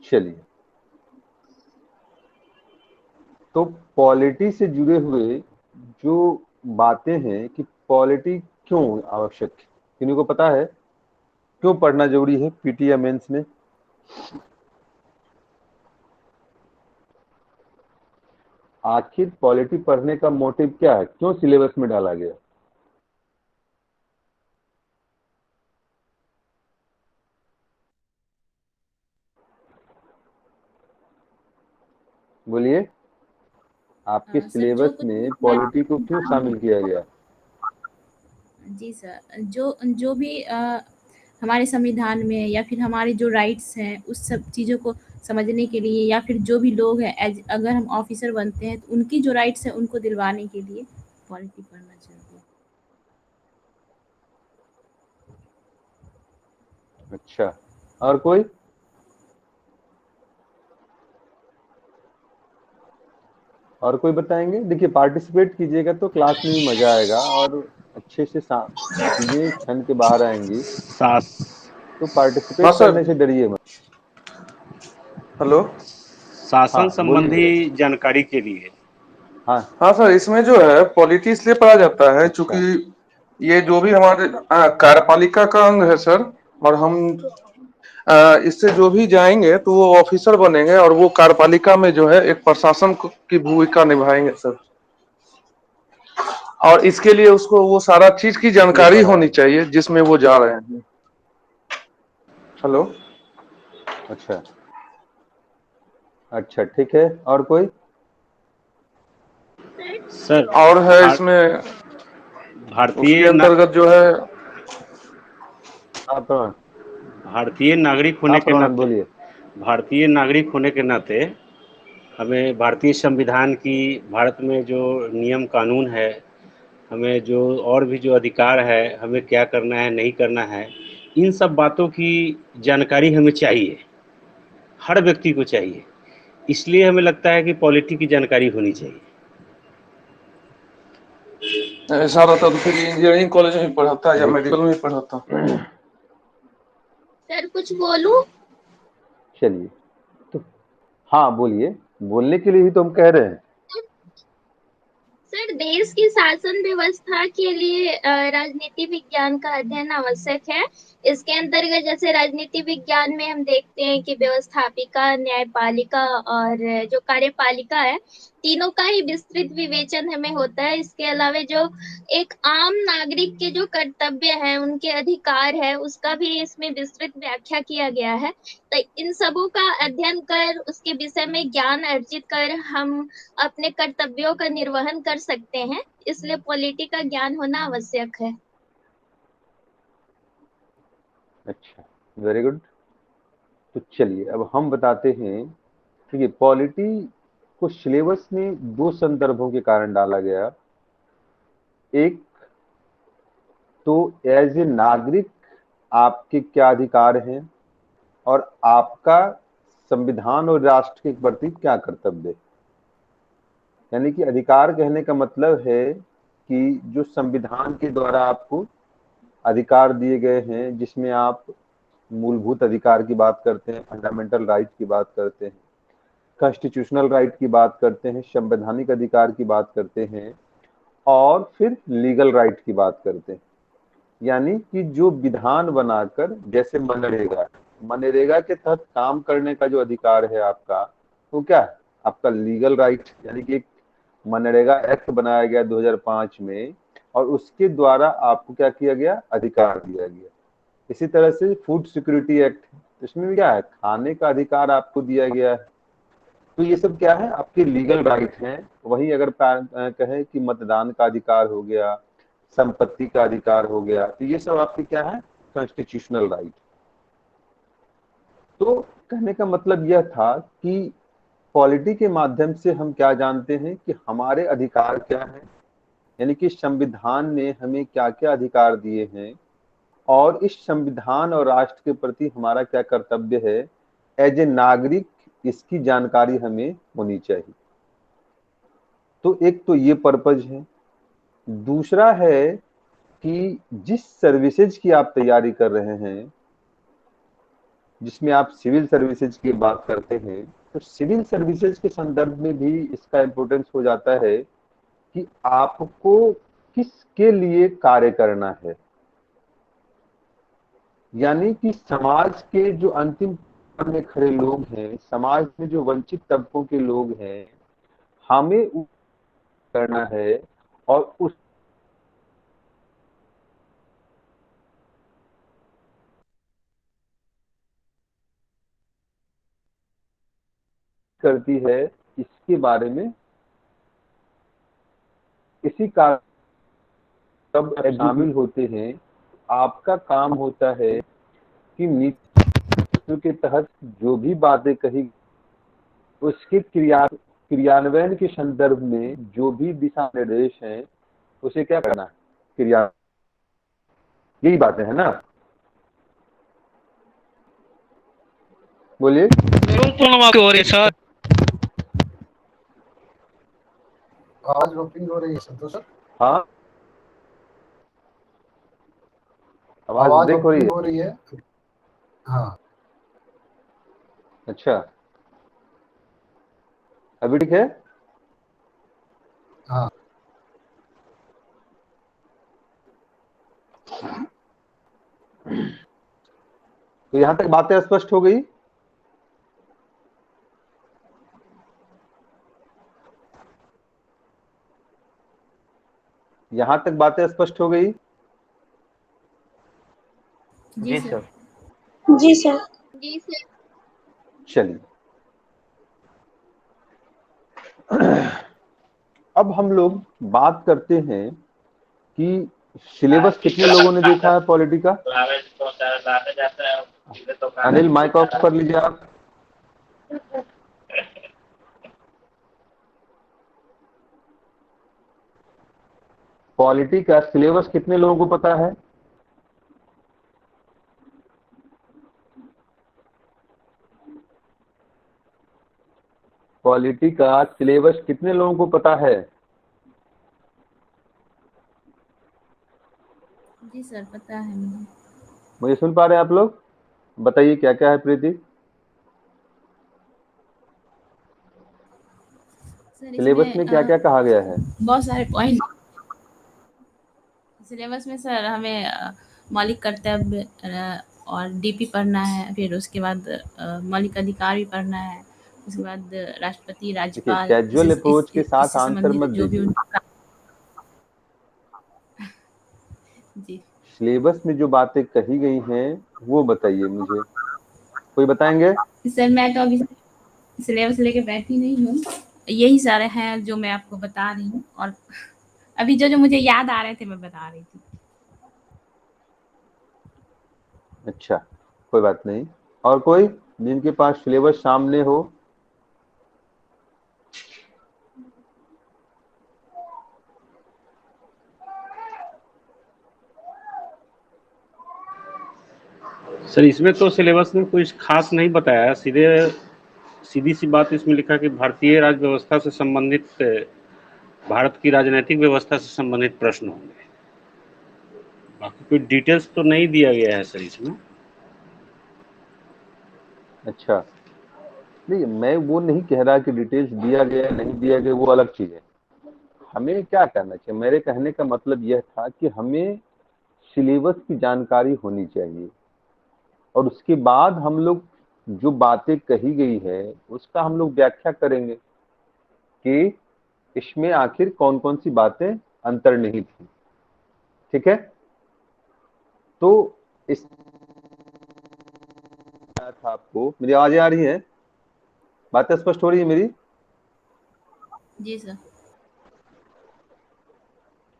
चलिए, तो पॉलिटी से जुड़े हुए जो बातें हैं कि पॉलिटी क्यों आवश्यक है, किन्हीं को पता है क्यों पढ़ना जरूरी है पीटी या मेंस में? आखिर पॉलिटी पढ़ने का मोटिव क्या है, क्यों सिलेबस में डाला गया? बोलिए, आपके सर जो सिलेबस कुछ में मैं पॉलिटी को क्यों शामिल किया गया? जी सर, जो जो भी हमारे संविधान में या फिर हमारे जो राइट्स हैं उस सब चीज़ों को समझने के लिए, या फिर जो भी लोग हैं एज अगर हम ऑफिसर बनते हैं तो उनकी जो राइट्स हैं उनको दिलवाने के लिए पॉलिटी पढ़ना चाहिए। अच्छा, और कोई? और कोई बताएंगे? देखिए, पार्टिसिपेट कीजिएगा तो क्लास में भी मजा आएगा और अच्छे से चीजें छन के बाहर आएंगी। सास तो हाँ पार्टिसिपेट सर। करने से डरिए मत। हेलो। शासन हाँ, संबंधी बोलिए। जानकारी के लिए। हाँ। हाँ सर, इसमें जो है पॉलिटी इसलिए पढ़ा जाता है क्योंकि अच्छा। ये जो भी हमारे कार्यपालिका का अंग है सर। और हम इससे जो भी जाएंगे तो वो ऑफिसर बनेंगे और वो कार्यपालिका में जो है एक प्रशासन की भूमिका निभाएंगे सर। और इसके लिए उसको वो सारा चीज की इसलिए जानकारी पढ़ा होनी है। चाहिए जिसमें वो जा रहे हैं। हेलो। अच्छा। अच्छा, ठीक है, और कोई? सर और है भार, इसमें उसके भारतीय ना, अंतर्गत जो है। हाँ प्रणाम। भारतीय नागरिक हाँ होने के प्रणाम, नाते, बोलिए। भारतीय नागरिक होने के नाते हमें भारतीय संविधान की, भारत में जो नियम कानून है, हमें जो और भी जो अधिकार है, हमें क्या करना है नहीं करना है, इन सब बातों की जानकारी हमें चाहिए, हर व्यक्ति को चाहिए। इसलिए हमें लगता है कि पॉलिटी की जानकारी होनी चाहिए। ऐसा रहता तो फिर इंजीनियरिंग कॉलेज में पढ़ाता या देखिए, मेडिकल में पढ़ाता। सर कुछ बोलूं? चलिए, तो हाँ बोलिए, बोलने के लिए ही तो हम कह रहे हैं। सर देश की शासन व्यवस्था के लिए राजनीति विज्ञान का अध्ययन आवश्यक है। इसके अंतर्गत जैसे राजनीति विज्ञान में हम देखते हैं कि व्यवस्थापिका, न्यायपालिका और जो कार्यपालिका है, तीनों का ही विस्तृत विवेचन हमें होता है। इसके अलावा जो एक आम नागरिक के जो कर्तव्य हैं, उनके अधिकार है, उसका भी इसमें विस्तृत व्याख्या किया गया है। तो इन सबों का अध्ययन कर उसके विषय में ज्ञान अर्जित कर हम अपने कर्तव्यों का निर्वहन कर सकते हैं। इसलिए पॉलिटी का ज्ञान होना आवश्यक है। अच्छा, वेरी गुड। तो चलिए, अब हम बताते हैं। देखिए, पॉलिटी को सिलेबस में दो संदर्भों के कारण डाला गया। एक तो एज ए नागरिक आपके क्या अधिकार हैं, और आपका संविधान और राष्ट्र के प्रति क्या कर्तव्य है। यानी कि अधिकार कहने का मतलब है कि जो संविधान के द्वारा आपको अधिकार दिए गए हैं, जिसमें आप मूलभूत अधिकार की बात करते हैं, फंडामेंटल राइट की बात करते हैं, कॉन्स्टिट्यूशनल राइट की बात करते हैं, संवैधानिक अधिकार की बात करते हैं, और फिर लीगल राइट की बात करते हैं। यानी कि जो विधान बनाकर, जैसे मनरेगा, मनरेगा के तहत काम करने का जो अधिकार है आपका, वो क्या है? आपका लीगल राइट। यानी कि एक मनरेगा एक्ट बनाया गया 2005 में, और उसके द्वारा आपको क्या किया गया? अधिकार दिया गया। इसी तरह से फूड सिक्योरिटी एक्ट, इसमें भी क्या है? खाने का अधिकार आपको दिया गया है। तो ये सब क्या है? आपके लीगल राइट हैं। वहीं अगर कहें कि मतदान का अधिकार हो गया, संपत्ति का अधिकार हो गया, तो ये सब आपके क्या है? Constitutional right. तो कहने का मतलब यह था कि पॉलिटी के माध्यम से हम क्या जानते हैं कि हमारे अधिकार क्या हैं, यानी कि संविधान ने हमें क्या क्या अधिकार दिए हैं, और इस संविधान और राष्ट्र के प्रति हमारा क्या कर्तव्य है एज ए नागरिक, इसकी जानकारी हमें होनी चाहिए। तो एक तो ये पर्पज है। दूसरा है कि जिस सर्विसेज की आप तैयारी कर रहे हैं, जिसमें आप सिविल सर्विसेज की बात करते हैं, तो सिविल सर्विसेज के संदर्भ में भी इसका इम्पोर्टेंस हो जाता है कि आपको किसके लिए कार्य करना है। यानी कि समाज के जो अंतिम पंक्ति में खड़े लोग हैं, समाज में जो वंचित तबकों के लोग हैं, हमें करना है और उस करती है इसके बारे में, इसी कारण सब शामिल होते हैं। आपका काम होता है कि नीति के तहत जो भी बातें कही, उसके क्रियान्वयन के संदर्भ में जो भी दिशा निर्देश हैं, उसे क्या करना है, क्रिया, यही बातें है ना। बोलिए। प्रॉब्लम आपकी हो रही है सर। आवाज ड्रॉपिंग हो रही है संतोष सर। हाँ, आवाज आवाज ब्रेक हो रही है। ड्रॉपिंग हो रही है। हाँ, अच्छा, अभी ठीक है। हाँ, तो यहां तक बातें स्पष्ट हो गई। यहां तक बातें स्पष्ट हो गई। जी सर। जी सर। जी सर। चलिए, अब हम लोग बात करते हैं कि सिलेबस कितने लोगों ने देखा है पॉलिटी का। अनिल, माइक ऑफ कर लीजिए आप। पॉलिटी का सिलेबस कितने लोगों को पता है। पॉलिटी का सिलेबस कितने लोगों को पता है। जी सर, पता है मुझे। मुझे सुन पा रहे हैं आप लोग। बताइए क्या क्या है प्रीति। सर सिलेबस इसमें में क्या क्या कहा गया है। बहुत सारे पॉइंट सिलेबस में सर हमें मौलिक कर्तव्य और डीपी पढ़ना है, फिर उसके बाद मौलिक अधिकार भी पढ़ना है, उसके बाद राष्ट्रपति देखिए, राज्यपाल कैजुअल अप्रोच के साथ इससे आंसर संबंधित मत जो भी दीजिए। उनका जी सिलेबस में जो बातें कही गई हैं वो बताइए मुझे। कोई बताएंगे। सर, मैं तो अभी सिलेबस लेके बैठी नहीं हूँ, यही सारे हैं जो मैं आपको बता रही हूँ, और अभी जो जो मुझे याद आ रहे थे मैं बता रही थी। अच्छा, कोई बात नहीं। और कोई जिनके पास सिलेबस सामने हो। सर इसमें तो सिलेबस में कुछ खास नहीं बताया, सीधी सी बात इसमें लिखा कि भारतीय राज्य व्यवस्था से संबंधित, भारत की राजनीतिक व्यवस्था से संबंधित प्रश्न होंगे। बाकी कोई डिटेल्स तो नहीं दिया गया है सर इसमें। अच्छा, नहीं, मैं वो नहीं कह रहा कि डिटेल्स दिया गया नहीं दिया गया, वो अलग चीज है। हमें क्या करना चाहिए, मेरे कहने का मतलब यह था कि हमें सिलेबस की जानकारी होनी चाहिए, और उसके बाद हम लोग जो बातें कही गई है उसका हम लोग व्याख्या करेंगे कि इसमें आखिर कौन कौन सी बातें अंतर्निहित थी। ठीक है, तो इस था आपको मेरी आवाजें आ रही है, बातें स्पष्ट हो रही है मेरी। जी सर।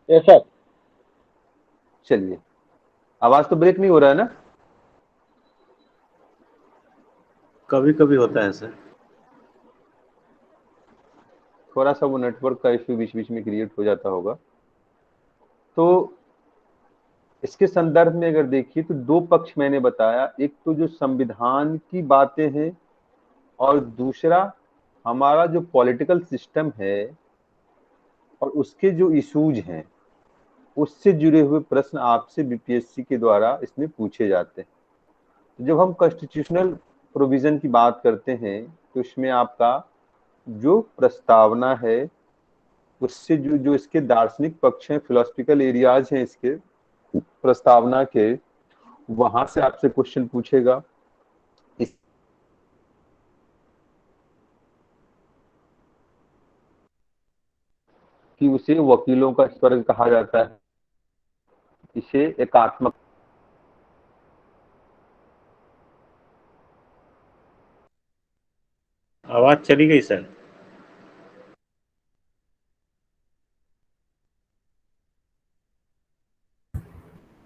ऐसा, चलिए, आवाज तो ब्रेक नहीं हो रहा है ना। कभी कभी होता है सर। थोड़ा सा वो नेटवर्क का इश्यू बीच बीच में क्रिएट हो जाता होगा। तो इसके संदर्भ में अगर देखिए तो दो पक्ष मैंने बताया, एक तो जो संविधान की बातें हैं, और दूसरा हमारा जो पॉलिटिकल सिस्टम है और उसके जो इश्यूज हैं, उससे जुड़े हुए प्रश्न आपसे बीपीएससी के द्वारा इसमें पूछे जाते हैं। जब हम कॉन्स्टिट्यूशनल प्रोविजन की बात करते हैं तो इसमें आपका जो प्रस्तावना है उससे जो जो इसके दार्शनिक पक्ष हैं, फिलोसफिकल एरियाज हैं इसके प्रस्तावना के, वहां से आपसे क्वेश्चन पूछेगा। इस कि उसे वकीलों का स्वर्ग कहा जाता है, इसे एकात्मक आवाज चली गई सर।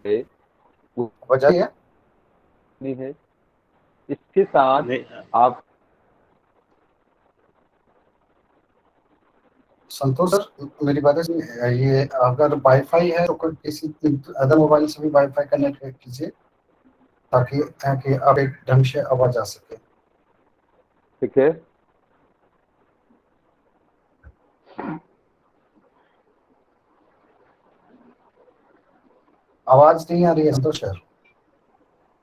है, वजह है नहीं है। इसके साथ नहीं, आप संतोष सर, मेरी बात है, ये अगर वाईफाई है तो कोई किसी अदर मोबाइल से भी वाईफाई कनेक्ट कीजिए, ताकि ताकि आप एक ढंग से आवाज आ सके। ठीक है, आवाज नहीं आ रही है संतोष सर।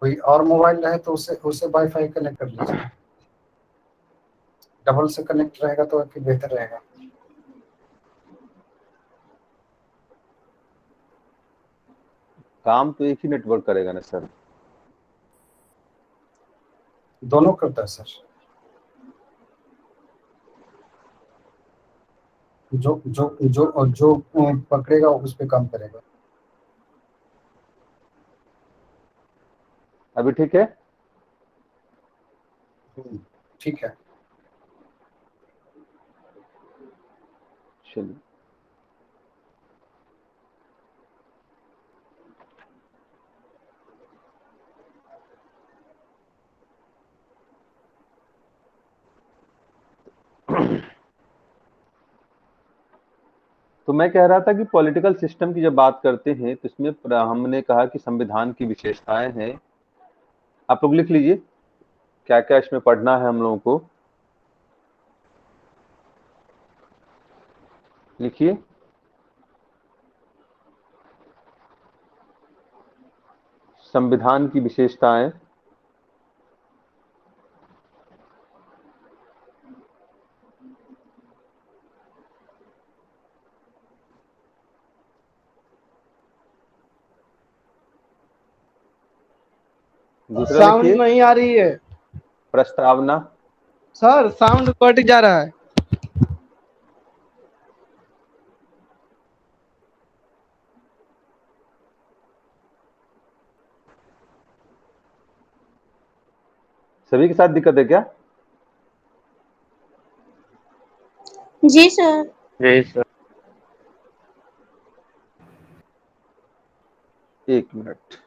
कोई और मोबाइल रहे तो उससे उससे वाईफाई कनेक्ट कर लीजिए। डबल से कनेक्ट रहेगा तो फिर बेहतर रहेगा। काम तो एक ही नेटवर्क करेगा ना सर। दोनों करता है सर। जो जो जो जो पकड़ेगा उस पे काम करेगा। अभी ठीक है। ठीक है। चलिए, तो मैं कह रहा था कि पॉलिटिकल सिस्टम की जब बात करते हैं तो इसमें हमने कहा कि संविधान की विशेषताएं हैं। आप लोग लिख लीजिए क्या क्या इसमें पढ़ना है हम लोगों को। लिखिए। संविधान की विशेषताएं। दूसरा साउंड लिखिए नहीं आ रही है प्रस्तावना। सर, साउंड कट जा रहा है। सभी के साथ दिक्कत है क्या? जी सर। नहीं सर। एक मिनट।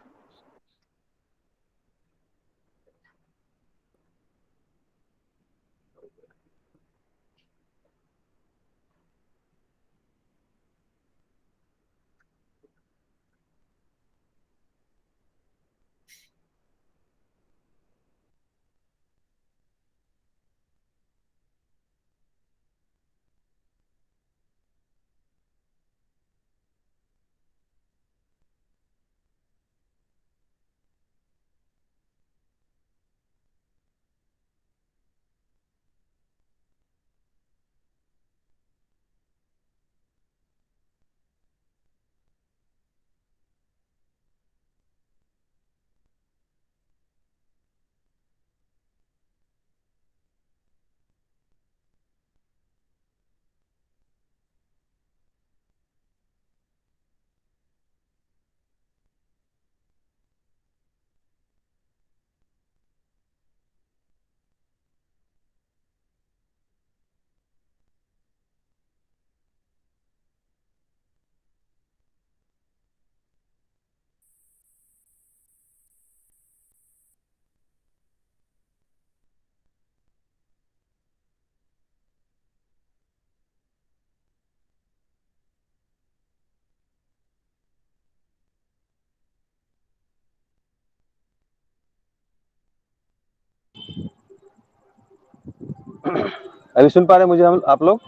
अभी सुन पा रहे हैं मुझे हम आप लोग?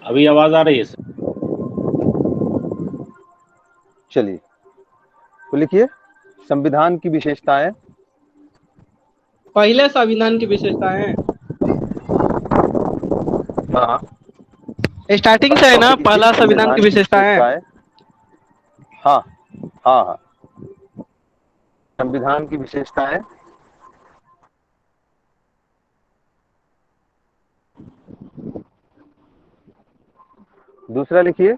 अभी आवाज आ रही है सर। चलिए, तो लिखिए संविधान की विशेषताएं। पहले संविधान की विशेषताएं हाँ, स्टार्टिंग से फर्स्ट है ना, टॉपिक लिखिए पहला संविधान की संविधान की विशेषताएं। विशेषताएं। हाँ हाँ हाँ, संविधान की विशेषताएं। दूसरा लिखिए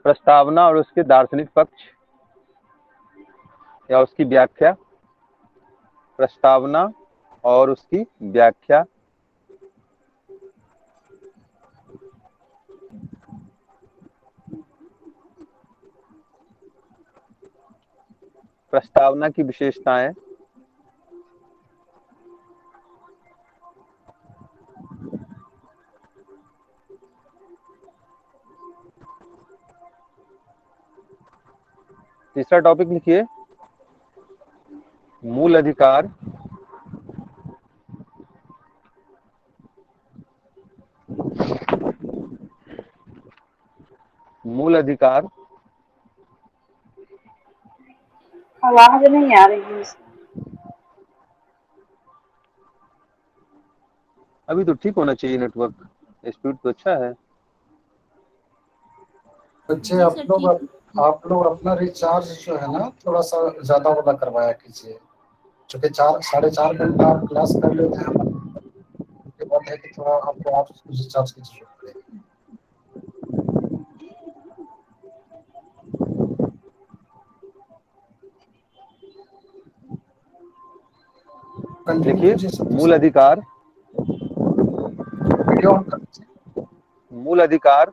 प्रस्तावना और उसके दार्शनिक पक्ष या उसकी व्याख्या। प्रस्तावना और उसकी व्याख्या। प्रस्तावना की विशेषताएं। तीसरा टॉपिक लिखिए मूल अधिकार। मूल अधिकार। आवाज नहीं आ रही है इसमें। अभी तो ठीक होना चाहिए नेटवर्क, स्पीड तो अच्छा है। बच्चे जी सर, ठीक। आप लोग अपना रिचार्ज जो है ना थोड़ा सा ज्यादा वाला करवाया कीजिए, क्योंकि 4 साढ़े 4 घंटा आप क्लास कर लेते हैं, उसके बाद है कि थोड़ा आपको और रिचार्ज की जरूरत पड़ेगी। कंटिन्यू लिखिए कीजिए सर। मूल अधिकार। वीडियो ऑन कर दीजिए। मूल अधिकार।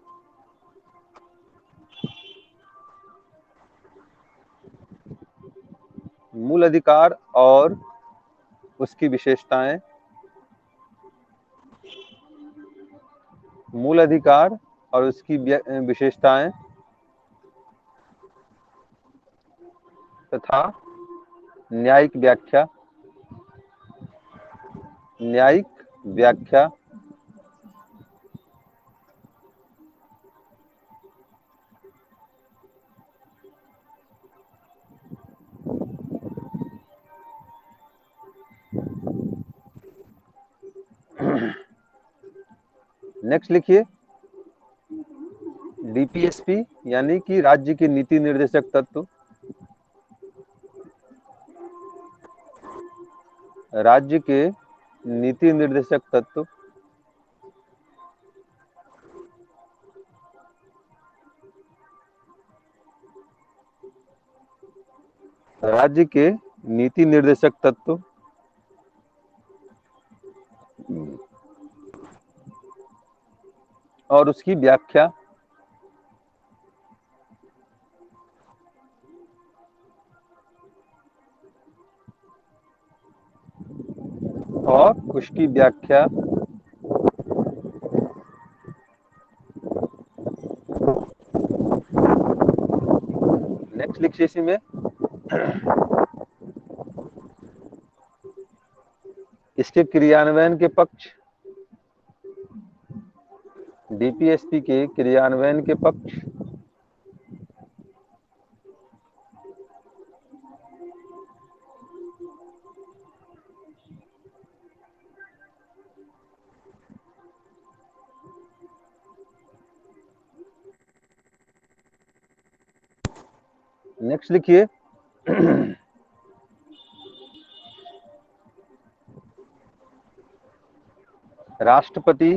मूल अधिकार और उसकी विशेषताएं। मूल अधिकार और उसकी विशेषताएं तथा न्यायिक व्याख्या। न्यायिक व्याख्या। नेक्स्ट लिखिए डीपीएसपी यानी कि राज्य के नीति निर्देशक तत्व। राज्य के नीति निर्देशक तत्व। राज्य के नीति निर्देशक तत्व और उसकी व्याख्या। और उसकी व्याख्या। नेक्स्ट लिखिए इसी में इसके क्रियान्वयन के पक्ष। डीपीएसपी के क्रियान्वयन के पक्ष। नेक्स्ट लिखिए राष्ट्रपति।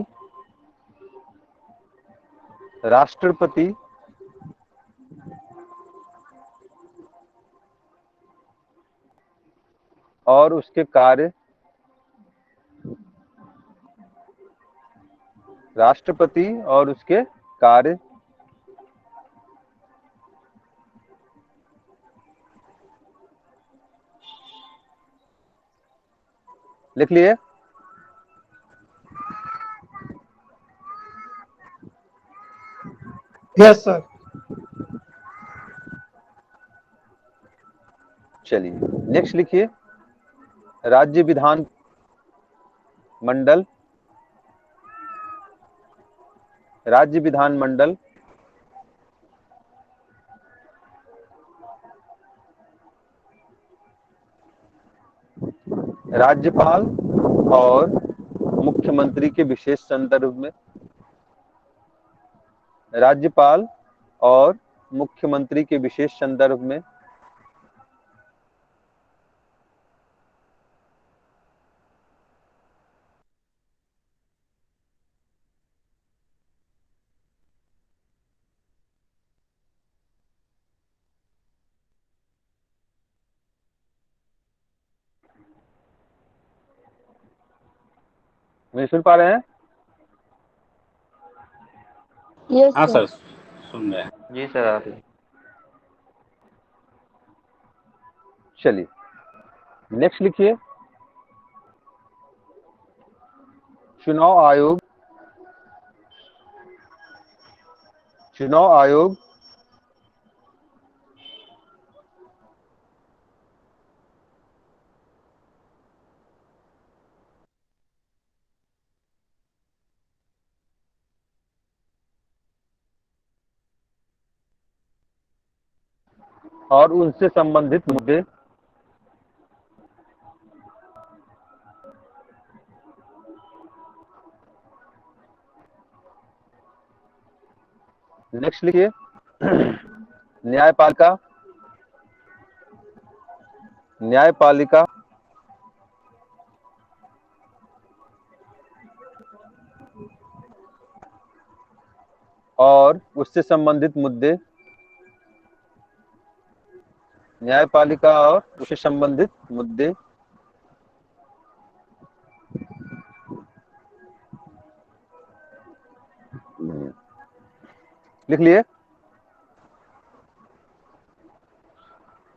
राष्ट्रपति और उसके कार्य। राष्ट्रपति और उसके कार्य। लिख लिए। Yes sir. चलिए नेक्स्ट लिखिए राज्य विधान मंडल। राज्य विधान मंडल राज्यपाल और मुख्यमंत्री के विशेष संदर्भ में, राज्यपाल और मुख्यमंत्री के विशेष संदर्भ में, मुझे सुन पा रहे हैं? यस हाँ सर। सर, सुन रहे हैं। जी सर आ रही है। चलिए नेक्स्ट लिखिए। चुनाव आयोग, चुनाव आयोग और उनसे संबंधित मुद्दे, नेक्स्ट लिखिए। न्यायपालिका, न्यायपालिका और उससे संबंधित मुद्दे, न्यायपालिका और उससे संबंधित मुद्दे, लिख लिए?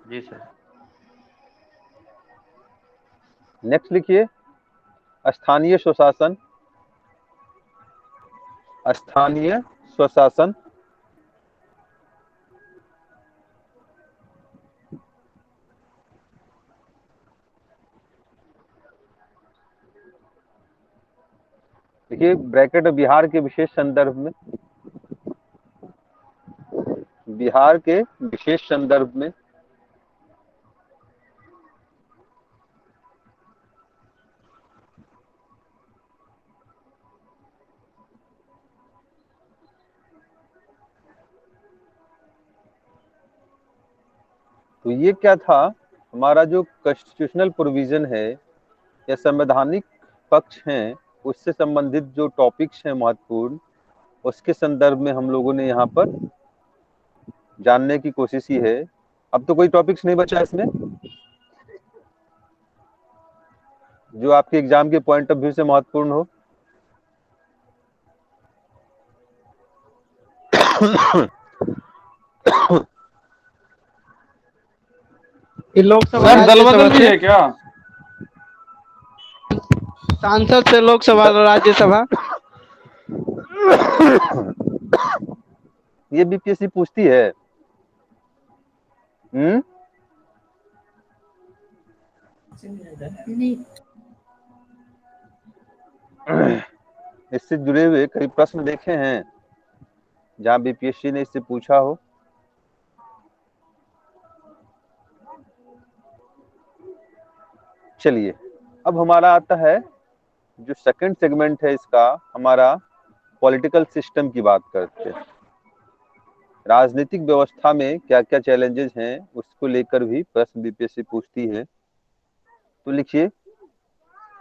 जी सर। नेक्स्ट लिखिए। स्थानीय स्वशासन, स्थानीय स्वशासन देखिए ब्रैकेट बिहार के विशेष संदर्भ में, बिहार के विशेष संदर्भ में, तो ये क्या था, हमारा जो कॉन्स्टिट्यूशनल प्रोविजन है या संवैधानिक पक्ष हैं, उससे संबंधित जो टॉपिक्स हैं महत्वपूर्ण, उसके संदर्भ में हम लोगों ने यहाँ पर जानने की कोशिश की है। अब तो कोई टॉपिक्स नहीं बचा इसमें जो आपके एग्जाम के पॉइंट ऑफ व्यू से महत्वपूर्ण हो। ये लोकसभा सर दल राज्यसभा बदल भी से, है क्या? सांसद से लोकसभा और राज्यसभा। ये बीपीएससी पूछती है। नहीं, इससे जुड़े हुए कई प्रश्न देखे हैं जहां बीपीएससी ने इससे पूछा हो। चलिए अब हमारा आता है जो सेकंड सेगमेंट है इसका, हमारा पॉलिटिकल सिस्टम की बात करते हैं। राजनीतिक व्यवस्था में क्या क्या चैलेंजेस हैं उसको लेकर भी प्रश्न बीपीएससी पूछती है। तो लिखिए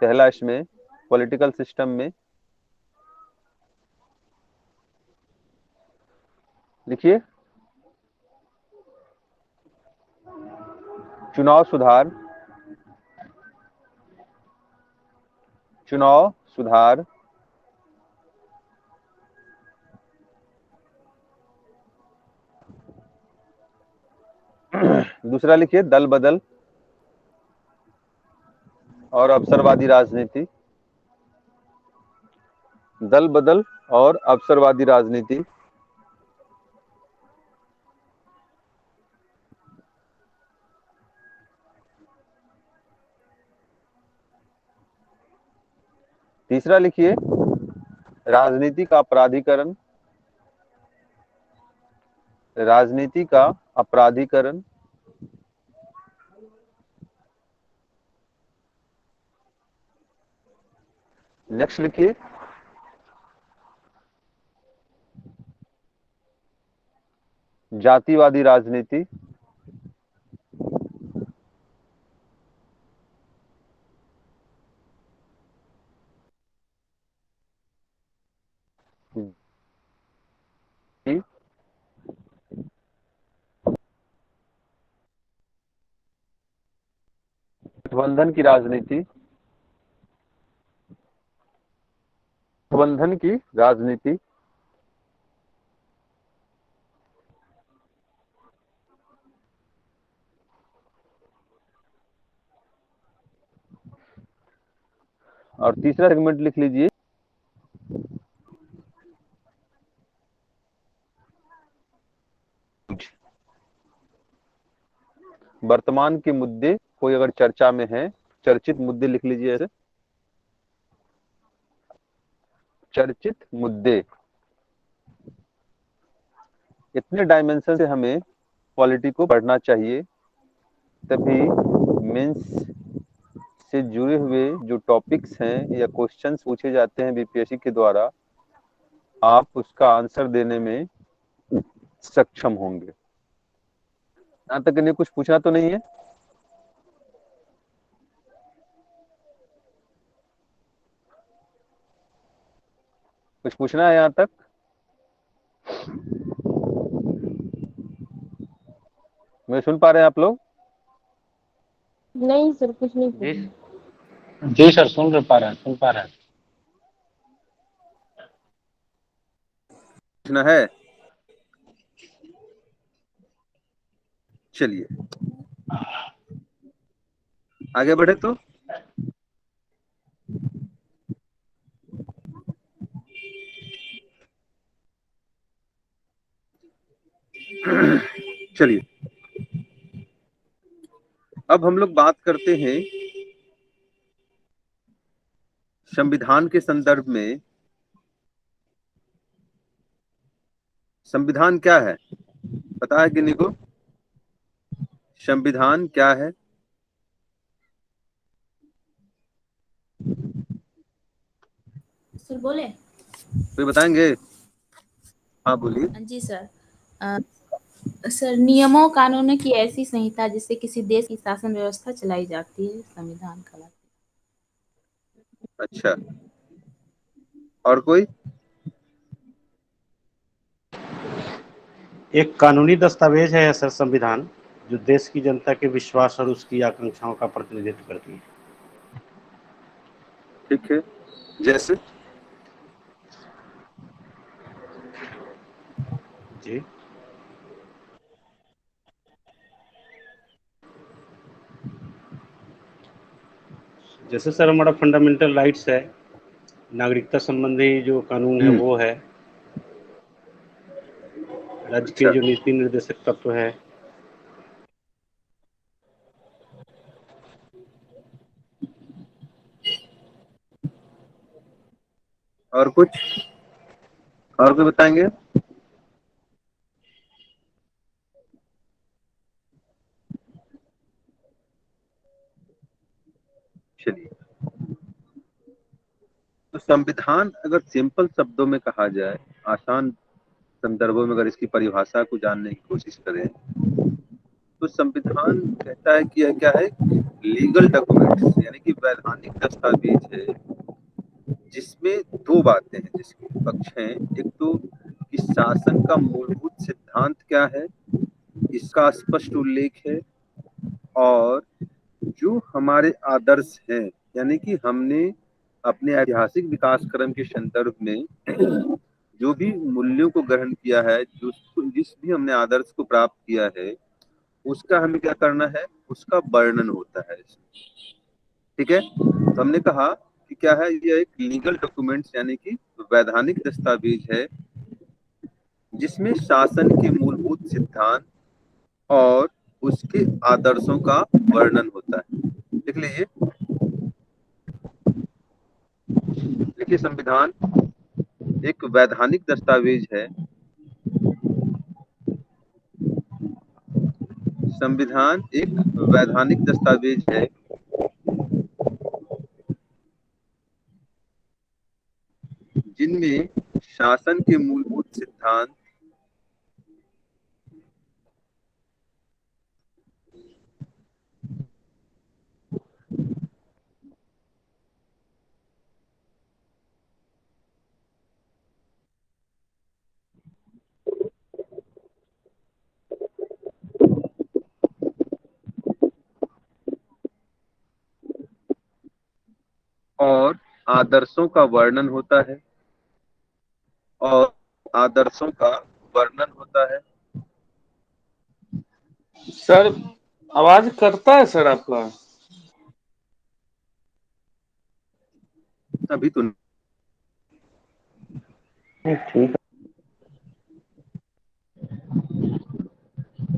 पहला इसमें पॉलिटिकल सिस्टम में लिखिए चुनाव सुधार, चुनाव सुधार, दूसरा लिखिए दल बदल और अवसरवादी राजनीति, दल बदल और अवसरवादी राजनीति, तीसरा लिखिए राजनीति का अपराधीकरण, राजनीति का अपराधीकरण, नेक्स्ट लिखिए, जातिवादी राजनीति। गठबंधन की राजनीति, गठबंधन की राजनीति। और तीसरा सेगमेंट लिख लीजिए, वर्तमान के मुद्दे कोई अगर चर्चा में है, चर्चित मुद्दे लिख लीजिए ऐसे, चर्चित मुद्दे। इतने डायमेंशन से हमें पॉलिटी को पढ़ना चाहिए, तभी मेंस से जुड़े हुए जो टॉपिक्स हैं या क्वेश्चंस पूछे जाते हैं बीपीएससी के द्वारा, आप उसका आंसर देने में सक्षम होंगे। यहाँ तक इन्हें कुछ पूछना तो नहीं है? कुछ पूछना है यहाँ तक? मैं सुन पा रहे हैं आप लोग? नहीं सर, कुछ नहीं जी पूछना। जी सर, सुन पा रहे हैं, सुन पा रहे हैं। पूछना है? चलिए आगे बढ़े तो चलिए अब हम लोग बात करते हैं संविधान के संदर्भ में। संविधान क्या है पता है किन्हीं को? संविधान क्या है? सर बोले? कोई बताएंगे? हाँ बोलिए। जी सर। सर, नियमों कानूनों की ऐसी संहिता जिससे किसी देश की शासन व्यवस्था चलाई जाती है, संविधान कहलाता है। अच्छा, और कोई? एक कानूनी दस्तावेज है सर संविधान, जो देश की जनता के विश्वास और उसकी आकांक्षाओं का प्रतिनिधित्व करती है। ठीक है, जैसे? जी, जैसे सर हमारा फंडामेंटल राइट्स है, नागरिकता संबंधी जो कानून है वो है, राज्य के जो नीति निर्देशक तत्व है, और कुछ? और कोई बताएंगे? चलिए, तो संविधान अगर सिंपल शब्दों में कहा जाए, आसान संदर्भों में अगर इसकी परिभाषा को जानने की कोशिश करें, तो संविधान कहता है कि यह क्या है? लीगल डॉक्यूमेंट्स, यानी कि वैधानिक दस्तावेज है, जिसमें दो बातें हैं जिसके पक्ष हैं। एक तो कि शासन का मूलभूत सिद्धांत क्या है, इसका स्पष्ट उल्लेख है, और जो हमारे आदर्श हैं, यानी कि हमने अपने ऐतिहासिक विकास क्रम के संदर्भ में जो भी मूल्यों को ग्रहण किया है, जिस भी हमने आदर्श को प्राप्त किया है, उसका हमें क्या करना है, उसका वर्णन होता है। ठीक है, तो हमने कहा कि क्या है, यह एक लीगल डॉक्यूमेंट्स यानी कि वैधानिक दस्तावेज है, जिसमें शासन के मूलभूत सिद्धांत और उसके आदर्शों का वर्णन होता है। लिख लीजिए, लिखिए, संविधान एक वैधानिक दस्तावेज है, संविधान एक वैधानिक दस्तावेज है जिनमें शासन के मूलभूत सिद्धांत और आदर्शों का वर्णन होता है और आदर्शों का वर्णन होता है। सर आवाज करता है सर आपका? अभी तो ठीक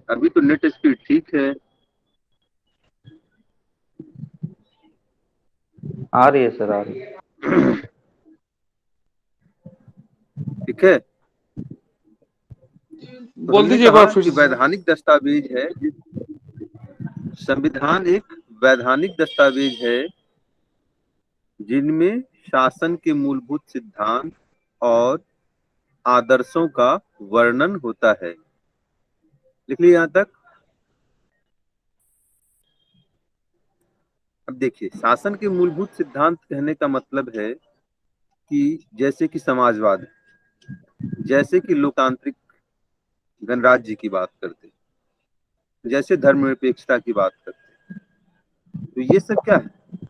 अभी तो नेट स्पीड ठीक है। आ रही है सर, आ रही है। ठीक है, तो बोल हमने दीजिए एक कहा बार फिर कि से। वैधानिक दस्तावेज है, संविधान एक वैधानिक दस्तावेज है जिनमें शासन के मूलभूत सिद्धांत और आदर्शों का वर्णन होता है। लिख लिया यहां तक? अब देखिए, शासन के मूलभूत सिद्धांत कहने का मतलब है कि जैसे कि समाजवाद, जैसे कि लोकतांत्रिक गणराज्य की बात करते, जैसे धर्मनिरपेक्षता की बात करते, तो ये सब क्या है?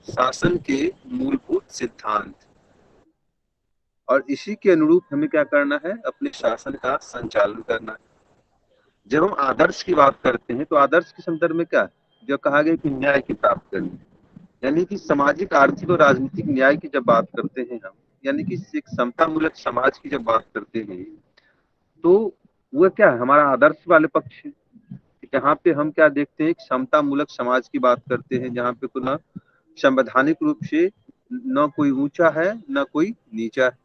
शासन के मूलभूत सिद्धांत। और इसी के अनुरूप हमें क्या करना है? अपने शासन का संचालन करना है। जब हम आदर्श की बात करते हैं तो आदर्श के संदर्भ में क्या है? जो कहा गया कि न्याय की प्राप्त करनी, यानी कि सामाजिक, आर्थिक और राजनीतिक न्याय की जब बात करते हैं हम, यानी कि एक समतामूलक समाज की जब बात करते हैं, तो वह क्या है? हमारा आदर्श वाले पक्ष है। यहाँ पे हम क्या देखते हैं? एक समतामूलक समाज की बात करते हैं जहाँ पे ना संवैधानिक रूप से न कोई ऊंचा है न कोई नीचा है।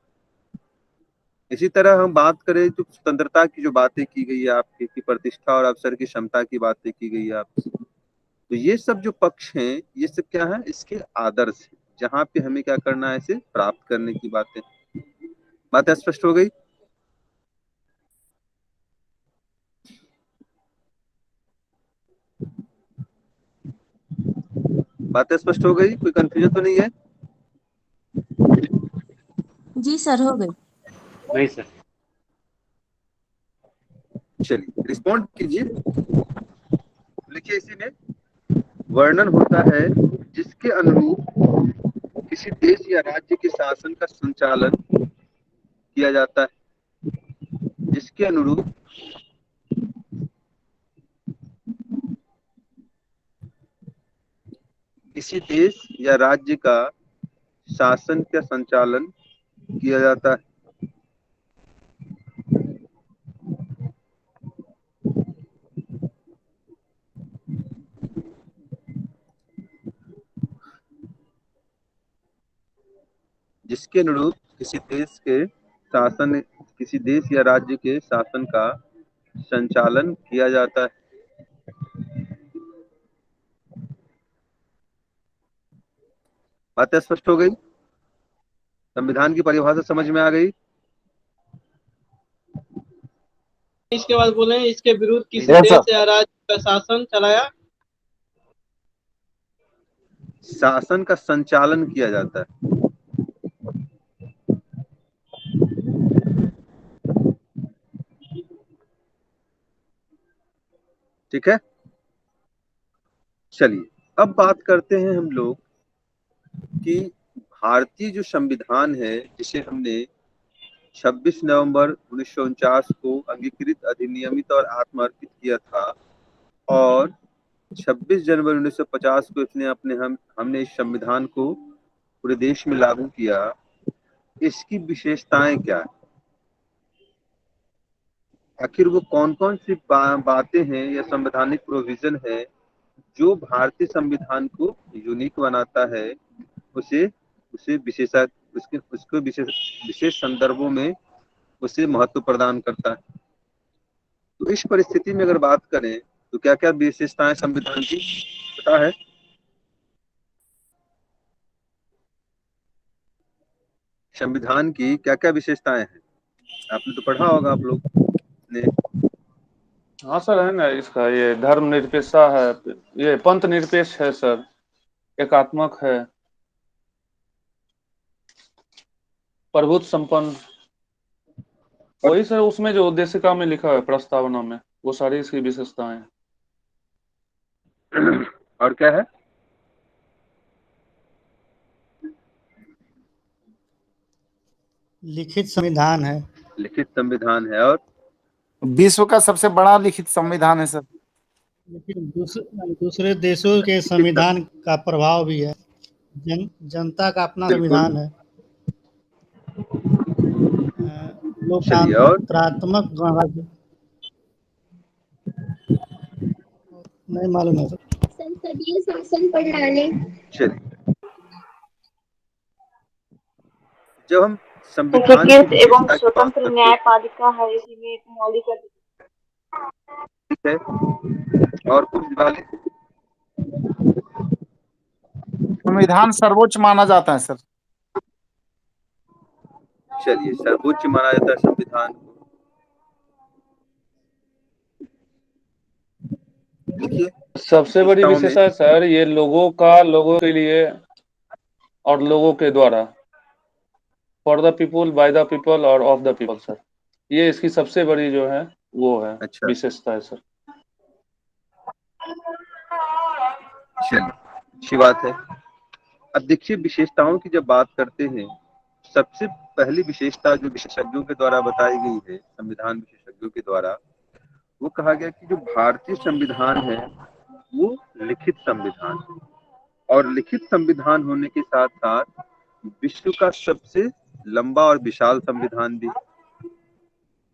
इसी तरह हम बात करें तो स्वतंत्रता की जो बातें की गई है आपकी, की प्रतिष्ठा और अवसर की क्षमता की बातें की गई है आपसे, तो ये सब जो पक्ष हैं, ये सब क्या है? इसके आदर्श है, जहाँ पे हमें क्या करना है? इसे प्राप्त करने की बातें स्पष्ट हो गई? बातें स्पष्ट हो गई? कोई कंफ्यूजन तो नहीं है? जी सर, हो गई। नहीं सर। चलिए रिस्पॉन्ड कीजिए। लिखिए, इसी में वर्णन होता है जिसके अनुरूप किसी देश या राज्य के शासन का संचालन किया जाता है, जिसके अनुरूप किसी देश या राज्य का शासन का संचालन किया जाता है। जिसके अनुरूप किसी देश या राज्य के शासन का संचालन किया जाता है। बातें स्पष्ट हो गई? संविधान की परिभाषा समझ में आ गई? इसके बाद बोले इसके विरुद्ध किसी Yes, देश sir. या राज्य का शासन चलाया। शासन का संचालन किया जाता है। ठीक है, चलिए अब बात करते हैं हम लोग कि भारतीय जो संविधान है, जिसे हमने 26 नवंबर 1949 को अंगीकृत, अधिनियमित और आत्मार्पित किया था, और 26 जनवरी 1950 को हमने इस संविधान को पूरे देश में लागू किया। इसकी विशेषताएं क्या है? आखिर वो कौन कौन सी बातें हैं या संवैधानिक प्रोविजन है जो भारतीय संविधान को यूनिक बनाता है, उसे उसे विशेषा उसके उसको विशेष संदर्भों में उसे महत्व प्रदान करता है। तो इस परिस्थिति में अगर बात करें तो क्या क्या विशेषताएं संविधान की पता है? संविधान की क्या क्या विशेषताएं हैं? आपने तो पढ़ा होगा आप लोग ने। हाँ सर, है ना, इसका ये धर्मनिरपेक्षता है, ये पंथ निरपेक्ष है सर, एकात्मक है, प्रभुत्व संपन्न, और वही सर उसमें जो उद्देशिका में लिखा है प्रस्तावना में, वो सारी इसकी विशेषताएं हैं। और क्या है? लिखित संविधान है। लिखित संविधान है। और विश्व का सबसे बड़ा लिखित संविधान है सर। लेकिन दूसरे देशों के संविधान का प्रभाव भी है। जनता का अपना संविधान है। चलिए, और लोकतंत्रात्मक गणराज्य नहीं मालूम है सर। संसदीय शासन प्रणाली। चलिए, जब हम संविधान की एकीकृत एवं विशेषता की बात स्वतंत्र करते न्यायपालिका है, इसी में एक मौलिक हैं, और कुछ वाले संविधान सर्वोच्च माना जाता है सर। चलिए, सर्वोच्च माना जाता है संविधान को। देखिए, सबसे बड़ी विशेषता है सर, ये लोगों के लिए और लोगों के द्वारा, for the people, by the people और ऑफ द पीपल सर, ये इसकी सबसे बड़ी जो है वो है विशेषता है सर। चलिए, अच्छी बात है। अब देखिए, विशेषताओं की जब बात करते हैं, सबसे पहली विशेषता जो विशेषज्ञों के द्वारा बताई गई है, संविधान विशेषज्ञों के द्वारा, वो कहा गया कि जो भारतीय संविधान है वो लिखित संविधान है, और लिखित संविधान होने के साथ साथ विश्व का सबसे लंबा और विशाल संविधान भी।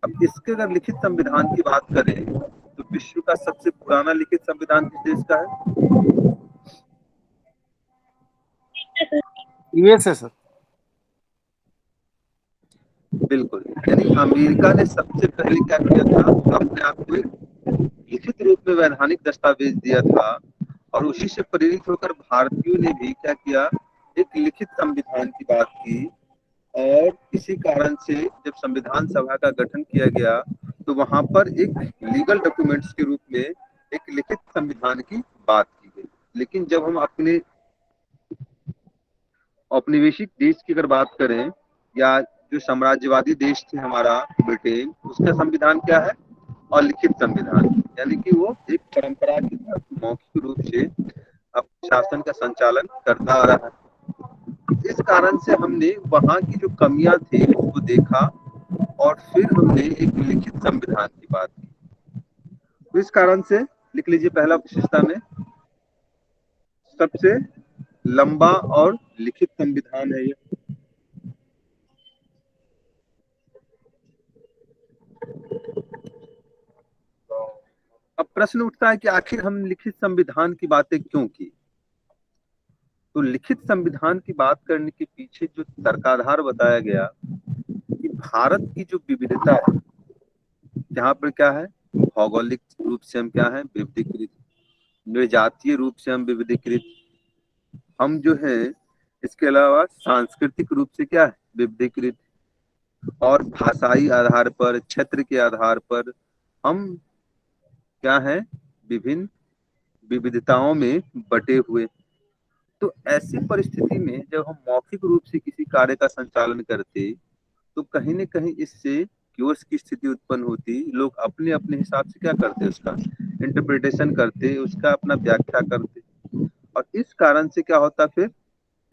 अब इसके अगर लिखित संविधान की बात करें तो विश्व का सबसे पुराना लिखित संविधान किस देश का है? यूएस है सर। बिल्कुल, यानी अमेरिका ने सबसे पहले क्या किया था, अपने आप को एक लिखित रूप में वैधानिक दस्तावेज दिया था, और उसी से प्रेरित होकर भारतीयों ने भी क्या किया, एक लिखित संविधान की बात की। और इसी कारण से जब संविधान सभा का गठन किया गया तो वहां पर एक लीगल डॉक्यूमेंट्स के रूप में एक लिखित संविधान की बात की गई। लेकिन जब हम अपने औपनिवेशिक देश की अगर बात करें, या जो साम्राज्यवादी देश थे हमारा ब्रिटेन, उसका संविधान क्या है? और लिखित संविधान, यानी कि वो एक परंपरा के तहत मौखिक रूप से अपने शासन का संचालन करता आ रहा है। इस कारण से हमने वहां की जो कमियां थी उसको देखा, और फिर हमने एक लिखित संविधान की बात की। तो इस कारण से लिख लीजिए, पहला विशेषता में सबसे लंबा और लिखित संविधान है ये। अब प्रश्न उठता है कि आखिर हम लिखित संविधान की बातें क्यों की? तो लिखित संविधान की बात करने के पीछे जो तर्काधार बताया गया कि भारत की जो विविधता है, जहाँ पर क्या है, भौगोलिक रूप से हम क्या है, विविधीकृत, जातीय रूप से हम विविधीकृत, हम जो है इसके अलावा सांस्कृतिक रूप से क्या है, विविधीकृत, और भाषाई आधार पर, क्षेत्र के आधार पर हम क्या है, विभिन्न विविधताओं में बटे हुए। तो ऐसी परिस्थिति में जब हम मौखिक रूप से किसी कार्य का संचालन करते तो कहीं न कहीं इससे क्योस की स्थिति उत्पन्न होती। लोग अपने अपने हिसाब से क्या करते, उसका इंटरप्रिटेशन करते, उसका अपना व्याख्या करते, और इस कारण से क्या होता, फिर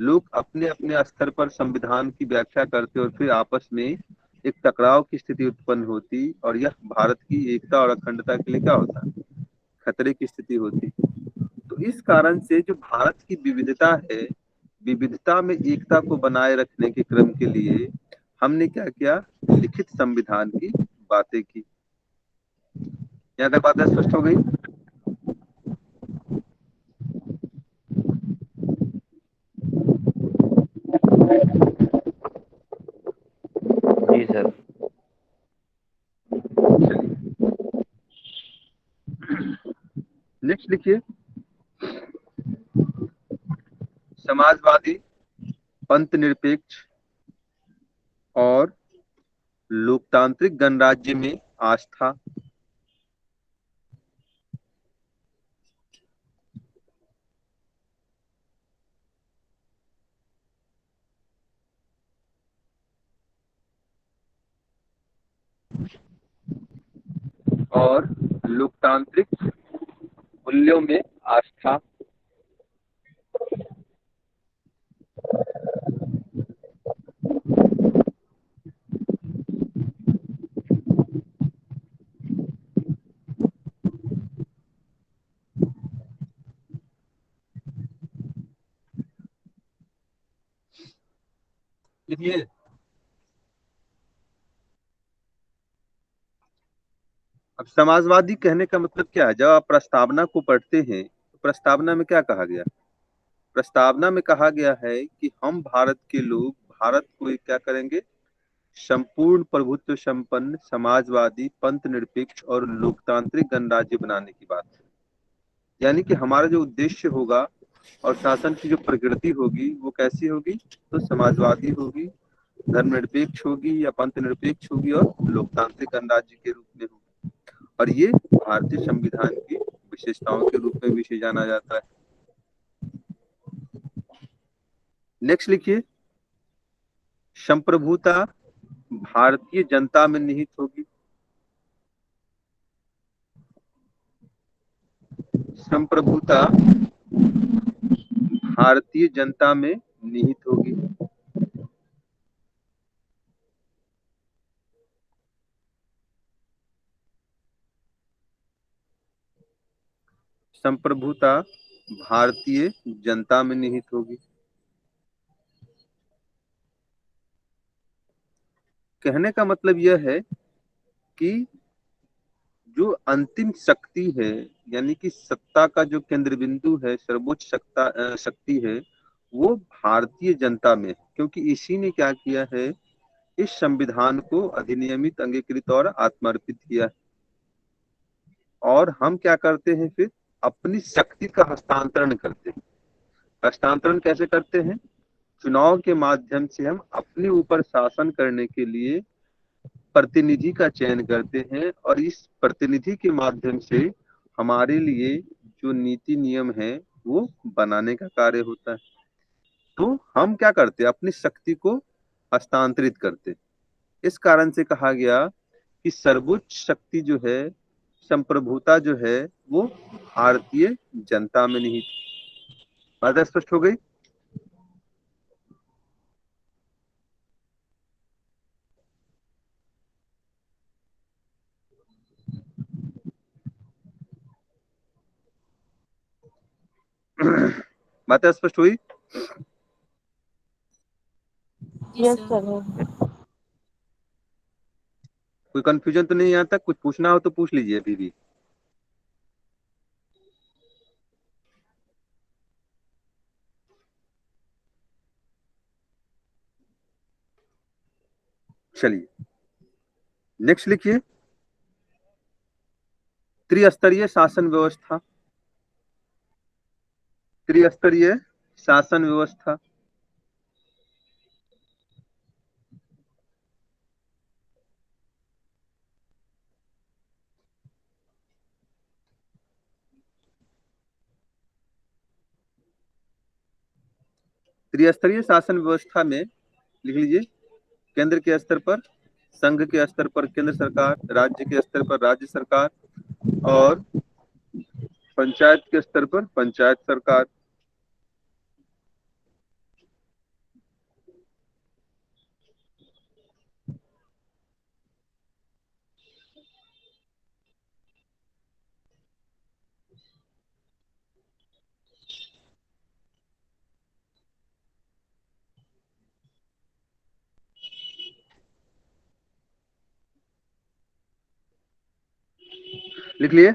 लोग अपने अपने स्तर पर संविधान की व्याख्या करते, और फिर आपस में एक टकराव की स्थिति उत्पन्न होती, और यह भारत की एकता और अखंडता के लिए क्या होता, खतरे की स्थिति होती। तो इस कारण से जो भारत की विविधता है, विविधता में एकता को बनाए रखने के क्रम के लिए हमने क्या किया, लिखित संविधान की बातें की। यहाँ तक बात स्पष्ट हो गई? जी सर। नेक्स्ट लिखिए, समाजवादी, पंथ निरपेक्ष, और लोकतांत्रिक गणराज्य में आस्था। और लोकतांत्रिक मूल्यों में आस्था। लिखिए। अब समाजवादी कहने का मतलब क्या है? जब आप प्रस्तावना को पढ़ते हैं तो प्रस्तावना में क्या कहा गया? प्रस्तावना में कहा गया है कि हम भारत के लोग भारत को एक क्या करेंगे? संपूर्ण प्रभुत्व संपन्न समाजवादी पंथ निरपेक्ष और लोकतांत्रिक गणराज्य बनाने की बात है। यानी कि हमारा जो उद्देश्य होगा और शासन की जो प्रकृति होगी वो कैसी होगी? तो समाजवादी होगी, धर्मनिरपेक्ष होगी या पंथ निरपेक्ष होगी और लोकतांत्रिक गणराज्य के रूप में होगी। और ये भारतीय संविधान की विशेषताओं के रूप में भी जाना जाता है। नेक्स्ट लिखिए, संप्रभुता भारतीय जनता में निहित होगी। संप्रभुता भारतीय जनता में निहित होगी। संप्रभुता भारतीय जनता में निहित होगी। कहने का मतलब यह है कि जो अंतिम शक्ति है यानी कि सत्ता का जो केंद्र बिंदु है, सर्वोच्च शक्ति है, वो भारतीय जनता में है। क्योंकि इसी ने क्या किया है? इस संविधान को अधिनियमित, अंगीकृत और आत्मार्पित किया। और हम क्या करते हैं फिर? अपनी शक्ति का हस्तांतरण करते हैं। हस्तांतरण कैसे करते हैं? चुनाव के माध्यम से हम अपने ऊपर शासन करने के लिए प्रतिनिधि का चयन करते हैं और इस प्रतिनिधि के माध्यम से हमारे लिए जो नीति नियम है वो बनाने का कार्य होता है। तो हम क्या करते हैं? अपनी शक्ति को हस्तांतरित करते हैं। इस कारण से कहा गया कि सर्वोच्च शक्ति जो है, संप्रभुता जो है, वो भारतीय जनता में निहित। बात स्पष्ट हो गई? बात स्पष्ट हुई? Yes sir. कोई कंफ्यूजन तो नहीं? यहाँ तक कुछ पूछना हो तो पूछ लीजिए अभी भी। चलिए नेक्स्ट लिखिए, त्रिस्तरीय शासन व्यवस्था। त्रिस्तरीय शासन व्यवस्था। त्रिस्तरीय शासन व्यवस्था में लिख लीजिए, केंद्र के स्तर पर संघ के स्तर पर केंद्र सरकार, राज्य के स्तर पर राज्य सरकार और पंचायत के स्तर पर पंचायत सरकार। लिख लिए?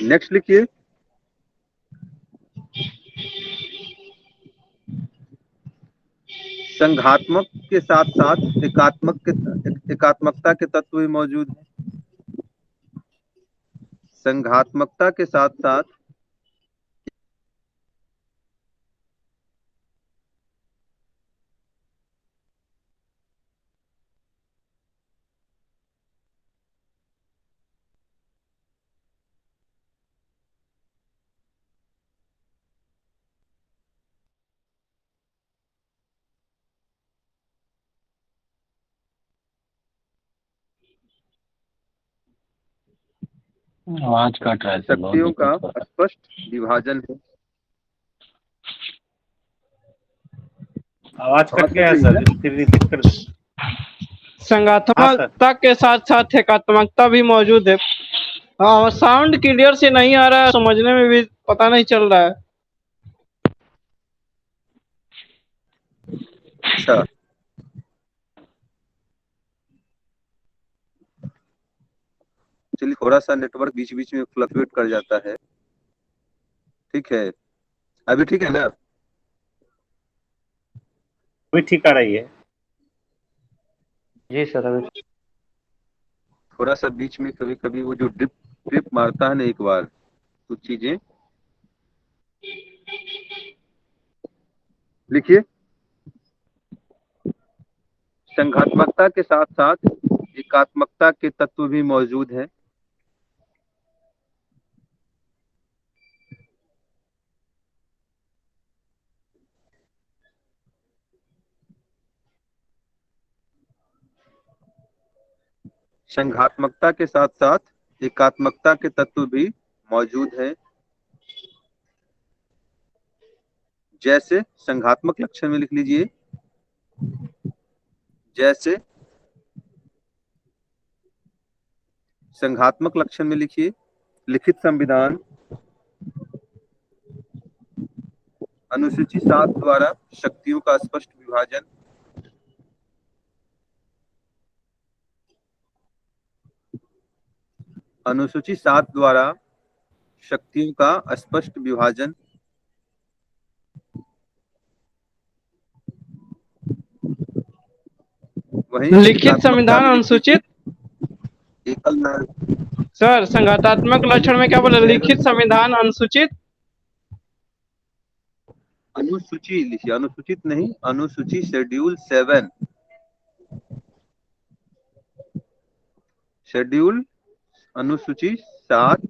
नेक्स्ट लिखिए, संघात्मक के साथ साथ एकात्मकता के तत्व भी मौजूद है। संघात्मकता के साथ साथ आवाज कट रहा है सर, बहुत शक्तियों का दिक्कत हो रहा स्पष्ट विभाजन है। आवाज आवाज कट गया कट है रही सर, है? फिर रिपीट कर दे। हाँ सर। संगात्मकता के साथ साथ एकात्मकता भी मौजूद है। हाँ, साउंड क्लियर से नहीं आ रहा है, समझने में भी पता नहीं चल रहा है। अच्छा, चलिए, थोड़ा सा नेटवर्क बीच बीच में फ्लक्चुएट कर जाता है। ठीक है, अभी ठीक है ना? अभी ठीक आ रही है। जी सर अभी थोड़ा सा बीच में कभी कभी वो जो ड्रिप ड्रिप मारता है ना एक बार, कुछ चीजें लिखिए। संघात्मकता के साथ साथ एकात्मकता के तत्व भी मौजूद है। संघात्मकता के साथ साथ एकात्मकता के तत्व भी मौजूद है। जैसे संघात्मक लक्षण में लिख लीजिए, जैसे संघात्मक लक्षण में लिखिए, लिखित संविधान अनुसूची 7 द्वारा शक्तियों का स्पष्ट विभाजन। अनुसूची 7 द्वारा शक्तियों का स्पष्ट विभाजन। वहीं लिखित संविधान अनुसूचित एकल सर, संघातात्मक लक्षण में क्या बोले? लिखित संविधान अनुसूचित अनुसूची लिखिए, अनुसूचित नहीं, अनुसूची शेड्यूल 7, शेड्यूल अनुसूची 7,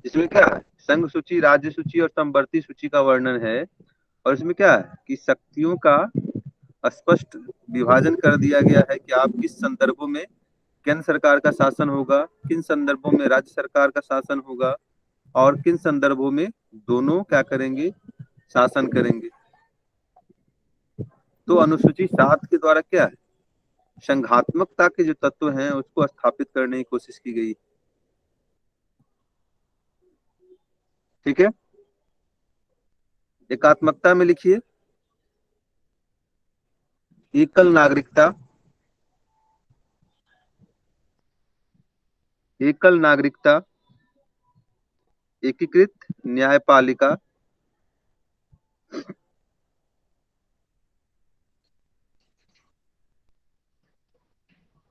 इसमें क्या है? संघ सूची, राज्य सूची और समवर्ती सूची का वर्णन है। और इसमें क्या है कि शक्तियों का स्पष्ट विभाजन कर दिया गया है कि आप किस संदर्भों में केंद्र सरकार का शासन होगा, किन संदर्भों में राज्य सरकार का शासन होगा, और किन संदर्भों में दोनों क्या करेंगे, शासन करेंगे। तो अनुसूची 7 के द्वारा क्या है, संघात्मकता के जो तत्व हैं उसको स्थापित करने की कोशिश की गई। ठीक है, एकात्मकता में लिखिए, एकल नागरिकता, एकल नागरिकता, एकीकृत न्यायपालिका,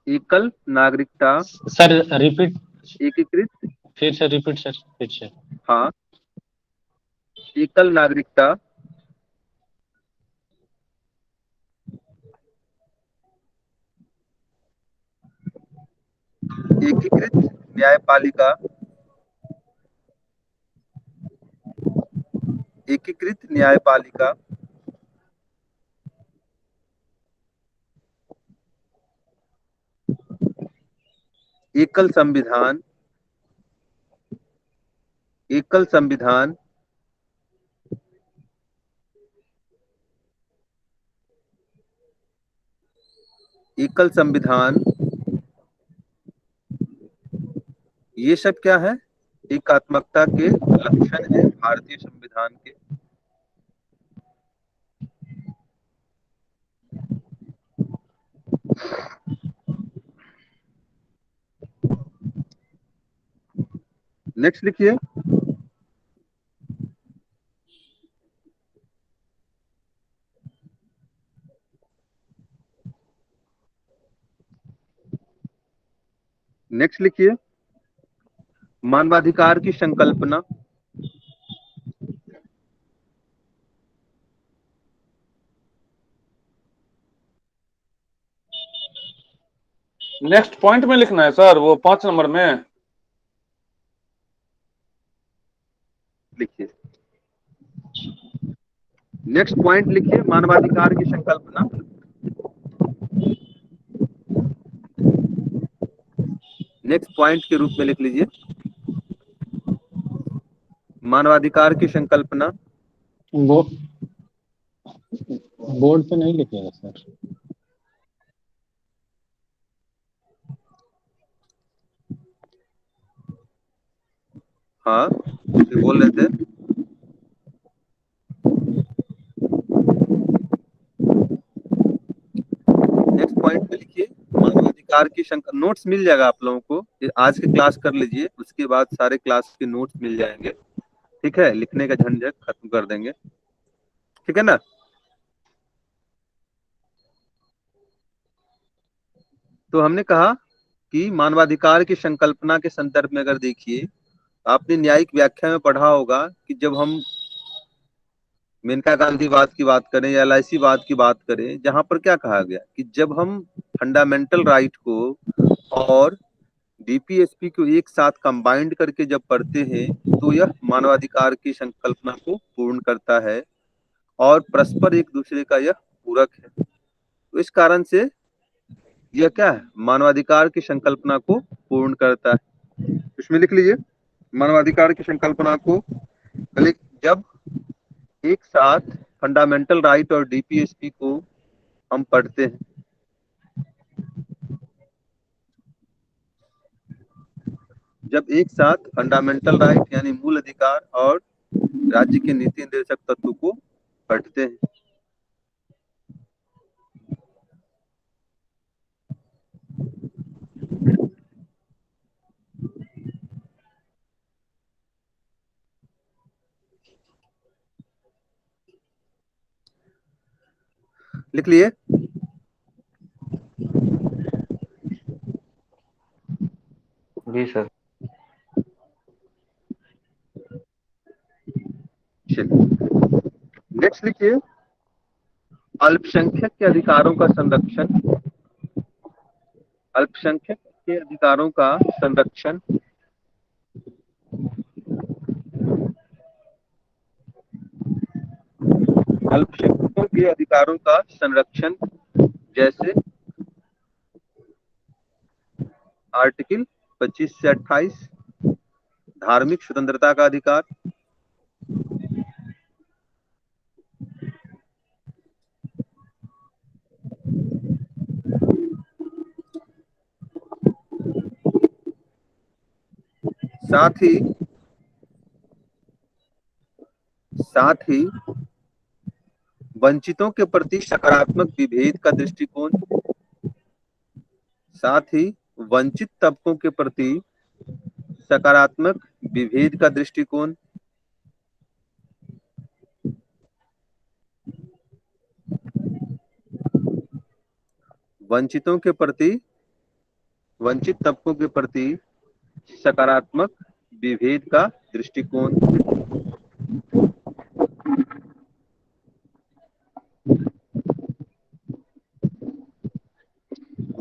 एकल नागरिकता, सर रिपीट, एकीकृत, फिर से रिपीट सर, फिर से। हाँ, एकल नागरिकता, एकीकृत न्यायपालिका, एकीकृत न्यायपालिका, एकल संविधान, एकल संविधान, एकल संविधान, ये सब क्या है? एकात्मकता के लक्षण है भारतीय संविधान के। नेक्स्ट लिखिए, नेक्स्ट लिखिए, मानवाधिकार की संकल्पना। नेक्स्ट पॉइंट में लिखना है सर, वो 5 नंबर में। लिखिए, नेक्स्ट पॉइंट लिखिए, मानवाधिकार की संकल्पना। नेक्स्ट पॉइंट के रूप में लिख लीजिए, मानवाधिकार की संकल्पना। वो बोर्ड पे नहीं लिखिएगा सर। हाँ, बोल रहे थे। नेक्स्ट पॉइंट पे लिखिए, मानवाधिकार की संकल्पना। नोट्स मिल जाएगा आप लोगों को, आज की क्लास कर लीजिए, उसके बाद सारे क्लास के नोट्स मिल जाएंगे। ठीक है, लिखने का झंझट खत्म कर देंगे, ठीक है ना। तो हमने कहा कि मानवाधिकार की संकल्पना के संदर्भ में अगर देखिए, आपने न्यायिक व्याख्या में पढ़ा होगा कि जब हम मेनका गांधीवाद की बात करें या एलआईसी वाद की बात करें, जहां पर क्या कहा गया कि जब हम फंडामेंटल राइट को और डीपीएसपी को एक साथ कंबाइंड करके जब पढ़ते हैं तो यह मानवाधिकार की संकल्पना को पूर्ण करता है और परस्पर एक दूसरे का यह पूरक है। तो इस कारण से यह क्या है, मानवाधिकार की संकल्पना को पूर्ण करता है। इसमें लिख लीजिए, मानवाधिकार की संकल्पना को जब एक साथ फंडामेंटल राइट और डीपीएसपी को हम पढ़ते हैं, जब एक साथ फंडामेंटल राइट यानी मूल अधिकार और राज्य के नीति निर्देशक तत्व को पढ़ते हैं। लिख लिए, जी सर। नेक्स्ट लिखिए, अल्पसंख्यक के अधिकारों का संरक्षण। अल्पसंख्यक के अधिकारों का संरक्षण। अल्पसंख्यकों के अधिकारों का संरक्षण जैसे आर्टिकल 25 से 28, धार्मिक स्वतंत्रता का अधिकार, साथ ही वंचितों के प्रति सकारात्मक विभेद का दृष्टिकोण, साथ ही वंचित तबकों के प्रति सकारात्मक विभेद का दृष्टिकोण, वंचितों के प्रति वंचित तबकों के प्रति सकारात्मक विभेद का दृष्टिकोण,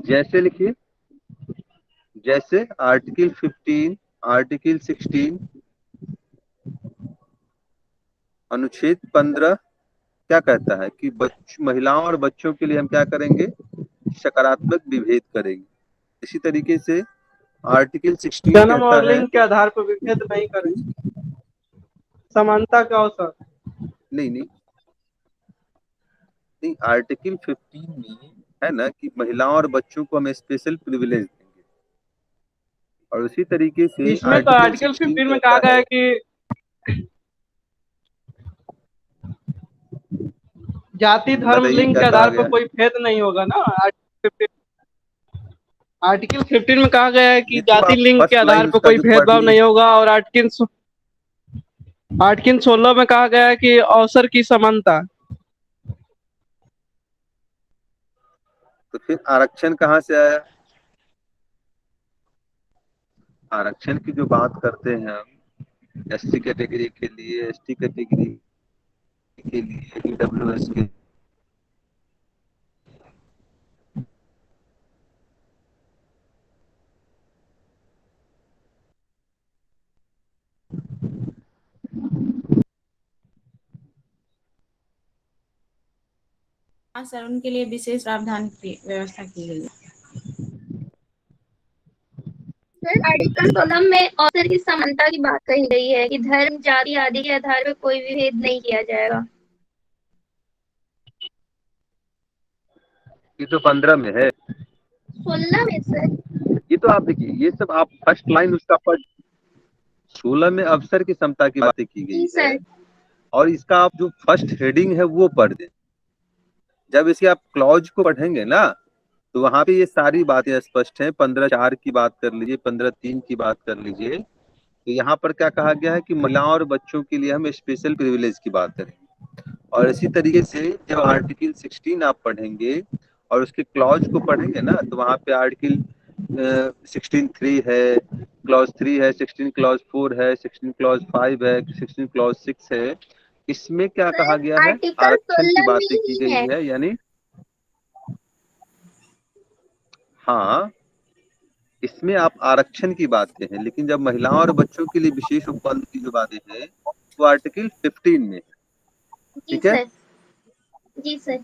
जैसे लिखिए, जैसे आर्टिकल 15, आर्टिकल 16, अनुच्छेद 15 क्या कहता है कि महिलाओं और बच्चों के लिए हम क्या करेंगे, सकारात्मक विभेद करेंगे। इसी तरीके से आर्टिकल 16 जन्म और कहता है, लिंग के आधार पर विभेद नहीं करेंगे, समानता का अवसर। नहीं, आर्टिकल 15 में है ना कि महिलाओं और बच्चों को हम स्पेशल प्रिविलेज देंगे, और उसी तरीके से इसमें तो आर्टिकल 15 में कहा गया है कि जाति धर्म लिंग के आधार पर कोई भेद नहीं होगा ना। आर्टिकल 15 में कहा गया है कि जाति लिंग के आधार पर कोई भेदभाव नहीं होगा, और आर्टिकल 16 में कहा गया है कि अवसर की समानता। तो फिर आरक्षण कहाँ से आया? आरक्षण की जो बात करते हैं हम, एससी कैटेगरी के लिए, एसटी कैटेगरी के लिए, ईडब्ल्यूएस के, हाँ सर, उनके लिए विशेष प्रावधान की व्यवस्था की गई है। सर आर्टिकल 16 में अवसर की समानता की बात कही गई है कि धर्म, जाति आदि के आधार पर कोई भी भेद नहीं किया जाएगा। ये तो 15 में है। 16 में सर। ये तो आप देखिए, ये सब आप फर्स्ट लाइन उसका पढ़, 16 में अवसर की समता की बातें की जी गई है, सर। और इसका आप जो फर्स्ट हेडिंग है वो पढ़ दें। जब इसके आप क्लॉज को पढ़ेंगे ना, तो वहां पे ये सारी बातें स्पष्ट हैं। 15(4) की बात कर लीजिए, 15(3) की बात कर लीजिए, तो यहाँ पर क्या कहा गया है कि महिलाओं और बच्चों के लिए हम स्पेशल प्रिविलेज की बात करें। और इसी तरीके से जब आर्टिकल 16 आप पढ़ेंगे और उसके क्लॉज को पढ़ेंगे ना, तो वहां पे आर्टिकल 16(3) है, क्लॉज 3 है, 16 क्लॉज 4 है, 16 क्लॉज 5 है, 16 क्लॉज 6 है। इसमें क्या कहा गया है? आर्टिकल आरक्षण की 16 में बातें की ही गई है। है, यानी हाँ, इसमें आप आरक्षण की बातें हैं, लेकिन जब महिलाओं और बच्चों के लिए विशेष उपबंध की जो बातें हैं वो आर्टिकल 15 में है। जी ठीक है, सर। जी सर।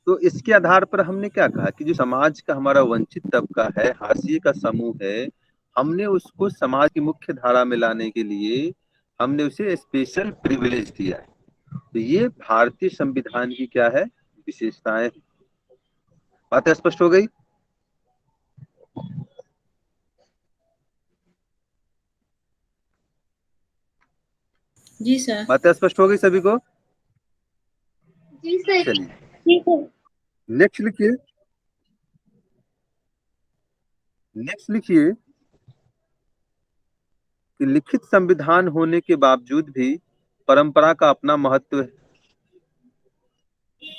तो इसके आधार पर हमने क्या कहा कि जो समाज का हमारा वंचित तबका है, हाशिए का समूह है, हमने उसको समाज की मुख्य धारा में लाने के लिए हमने उसे स्पेशल प्रिविलेज दिया है। तो ये भारतीय संविधान की क्या है? विशेषताएं। बात स्पष्ट हो गई? जी सर। बात स्पष्ट हो गई सभी को? जी सर। चलिए ठीक है। नेक्स्ट लिखिए। नेक्स्ट लिखिए कि लिखित संविधान होने के बावजूद भी परंपरा का अपना महत्व है।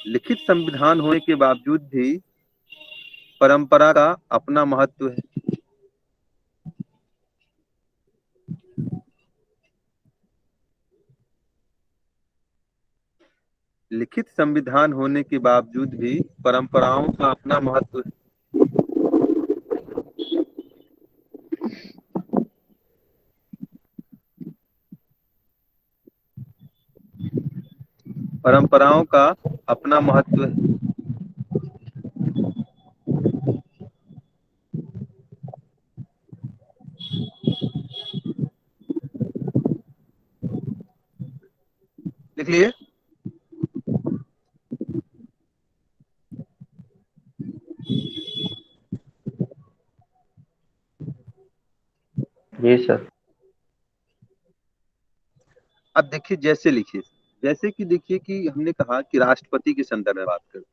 लिखित संविधान होने के बावजूद भी परंपरा का अपना महत्व है। लिखित संविधान होने के बावजूद भी परंपराओं का अपना महत्व है। परंपराओं का अपना महत्व है। लिख लिए? जी सर। अब देखिए, जैसे लिखिए, जैसे कि देखिए कि हमने कहा कि राष्ट्रपति के संदर्भ में बात करते हैं,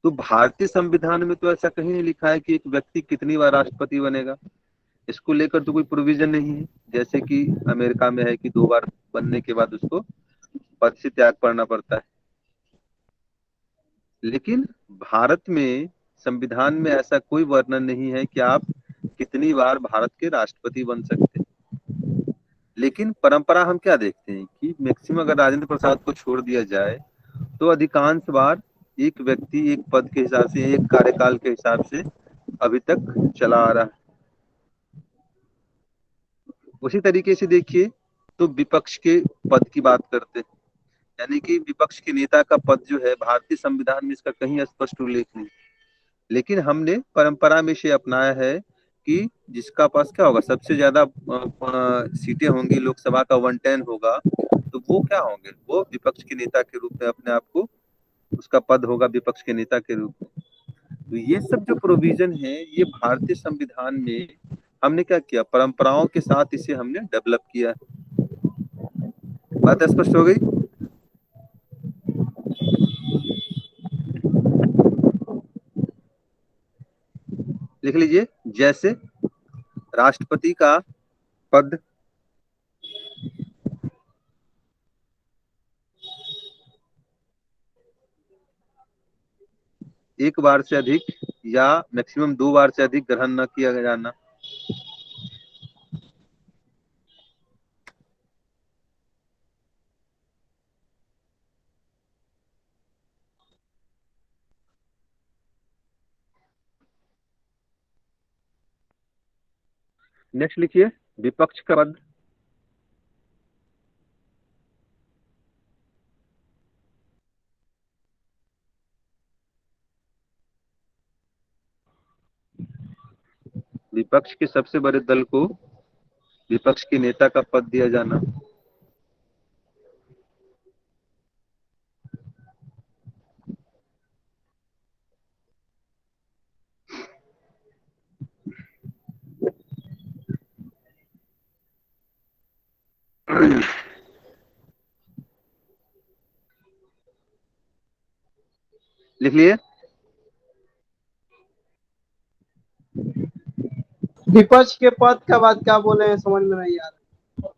तो भारतीय संविधान में तो ऐसा कहीं नहीं लिखा है कि एक व्यक्ति कितनी बार राष्ट्रपति बनेगा। इसको लेकर तो कोई प्रोविजन नहीं है, जैसे कि अमेरिका में है कि 2 बार बनने के बाद उसको पद से त्याग करना पड़ता है। लेकिन भारत में संविधान में ऐसा कोई वर्णन नहीं है कि आप कितनी बार भारत के राष्ट्रपति बन सकते हैं। लेकिन परंपरा हम क्या देखते हैं कि मैक्सिमम अगर राजेंद्र प्रसाद को छोड़ दिया जाए तो अधिकांश बार एक व्यक्ति एक पद के हिसाब से, एक कार्यकाल के हिसाब से अभी तक चला आ रहा है। उसी तरीके से देखिए तो विपक्ष के पद की बात करते हैं, यानी कि विपक्ष के नेता का पद जो है भारतीय संविधान में इसका कहीं स्पष्ट उल्लेख नहीं, लेकिन हमने परंपरा में से अपनाया है कि जिसका पास क्या होगा, सबसे ज्यादा सीटें होंगी, लोकसभा का 110 होगा, तो वो क्या होंगे, वो विपक्ष के नेता के रूप में अपने आप को, उसका पद होगा विपक्ष के नेता के रूप में। तो ये सब जो प्रोविजन है ये भारतीय संविधान में हमने क्या किया, परंपराओं के साथ इसे हमने डेवलप किया। बात स्पष्ट हो गई? लिख लीजिए, जैसे राष्ट्रपति का पद एक बार से अधिक या मैक्सिमम 2 बार से अधिक ग्रहण न किया जाना। नेक्स्ट लिखिए विपक्ष का पद। विपक्ष के सबसे बड़े दल को विपक्ष के नेता का पद दिया जाना। लिख लिए। विपक्ष के पद का बाद क्या बोले हैं समझ में नहीं आ रहा।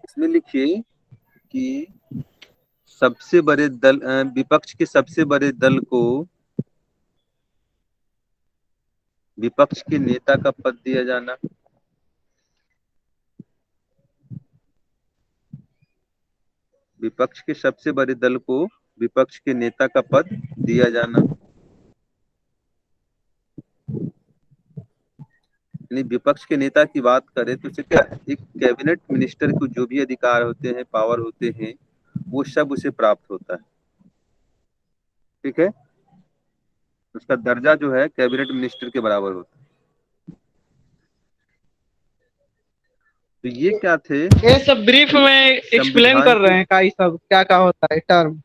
इसमें लिखिए कि सबसे बड़े दल विपक्ष के सबसे बड़े दल को विपक्ष के नेता का पद दिया जाना। विपक्ष के सबसे बड़े दल को विपक्ष के नेता का पद दिया जाना। यानी विपक्ष के नेता की बात करें तो क्या एक कैबिनेट मिनिस्टर को जो भी अधिकार होते हैं, पावर होते हैं, वो सब उसे प्राप्त होता है। ठीक है, उसका दर्जा जो है कैबिनेट मिनिस्टर के बराबर होता है। तो ये क्या थे, ये सब ब्रीफ में एक्सप्लेन कर रहे हैं का ये सब क्या क्या होता है टर्म।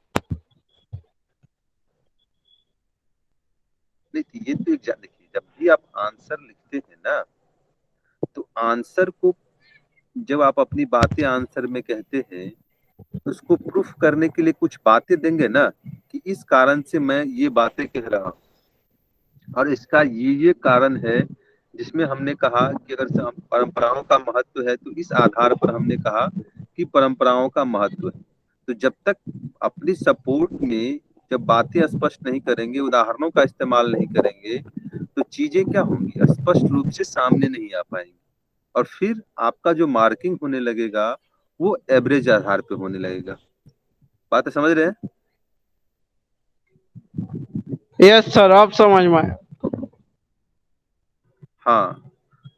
नहीं, ये तो एक देखिए, जब भी आप आंसर लिखते हैं ना, तो आंसर को जब आप अपनी बातें आंसर में कहते हैं तो उसको प्रूफ करने के लिए कुछ बातें देंगे ना, कि इस कारण से मैं ये बातें कह रहा हूँ और इसका ये कारण है, जिसमें हमने कहा कि अगर परंपराओं का महत्व है तो इस आधार पर हमने कहा कि परंपराओं का महत्व है। तो जब तक अपनी सपोर्ट में जब बातें स्पष्ट नहीं करेंगे, उदाहरणों का इस्तेमाल नहीं करेंगे, तो चीजें क्या होंगी, स्पष्ट रूप से सामने नहीं आ पाएंगी और फिर आपका जो मार्किंग होने लगेगा वो एवरेज आधार पे होने लगेगा। बात समझ रहे हैं? यस सर, आप समझ में आया। हाँ,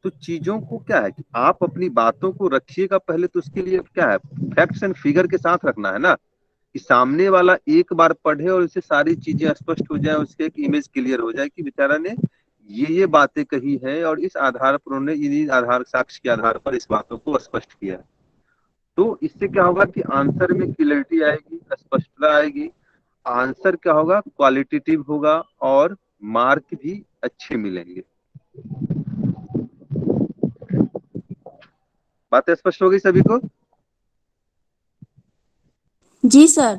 तो चीजों को क्या है कि आप अपनी बातों को रखिएगा पहले, तो उसके लिए क्या है, फैक्ट्स एंड फिगर के साथ रखना है ना, कि सामने वाला एक बार पढ़े और उसे सारी चीजें स्पष्ट हो जाए, उसके एक इमेज क्लियर हो जाए कि बेचारा ने ये बातें कही है और इस आधार पर उन्होंने इन आधार साक्ष्य के आधार पर इस बातों को स्पष्ट किया है। तो इससे क्या होगा कि आंसर में क्लियरिटी आएगी, स्पष्टता आएगी, आंसर क्या होगा, क्वालिटेटिव होगा और मार्क भी अच्छे मिलेंगे। बातें स्पष्ट हो गई सभी को? जी सर।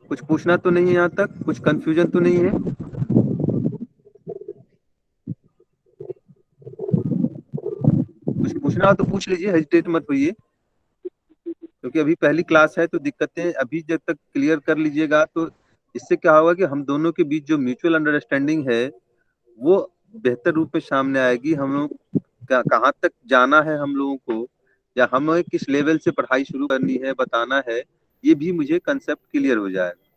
कुछ पूछना तो नहीं है यहाँ तक? कुछ कंफ्यूजन तो नहीं है? कुछ पूछना हो तो पूछ लीजिए, हेजिटेट मत होइए, क्योंकि अभी पहली क्लास है तो दिक्कतें अभी जब तक क्लियर कर लीजिएगा तो इससे क्या होगा कि हम दोनों के बीच जो म्यूचुअल अंडरस्टैंडिंग है वो बेहतर रूप में सामने आएगी। हम लोग कहाँ तक जाना है हम लोगों को, या हमें किस लेवल से पढ़ाई शुरू करनी है, बताना है, ये भी मुझे कंसेप्ट क्लियर हो जाएगा।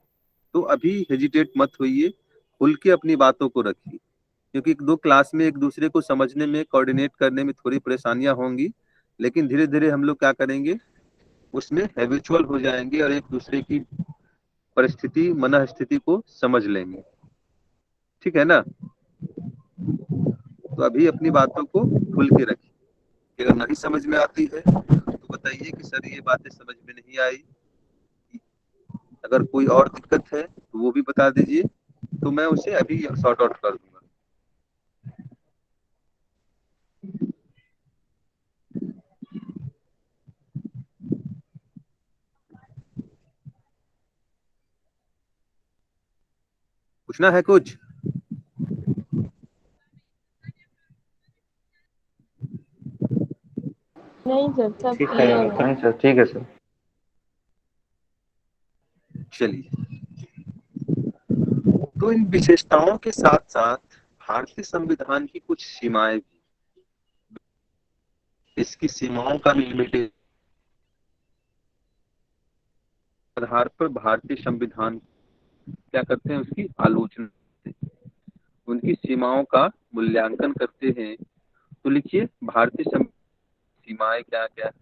तो अभी हेजिटेट मत होइए, खुल के अपनी बातों को रखिए, क्योंकि दो क्लास में एक दूसरे को समझने में, कोऑर्डिनेट करने में थोड़ी परेशानियां होंगी, लेकिन धीरे धीरे हम लोग क्या करेंगे, उसमें हैबिचुअल हो जाएंगे और एक दूसरे की परिस्थिति, मन स्थिति को समझ लेंगे। ठीक है ना? तो अभी अपनी बातों को खुल के रखिए। अगर नहीं समझ में आती है तो बताइए कि सर ये बातें समझ में नहीं आई। अगर कोई और दिक्कत है तो वो भी बता दीजिए, तो मैं उसे अभी सॉर्ट आउट कर दूंगा। पूछना है कुछ? नहीं सर, सब ठीक है। क्लियर है। नहीं सर, ठीक है सर। चलिए तो इन विशेषताओं के साथ साथ भारतीय संविधान की कुछ सीमाएं भी, इसकी सीमाओं का लिमिटेशन आधार पर भारतीय संविधान क्या करते हैं, उसकी आलोचना करते हैं, उनकी सीमाओं का मूल्यांकन करते हैं। तो लिखिए भारतीय सीमाएं क्या क्या।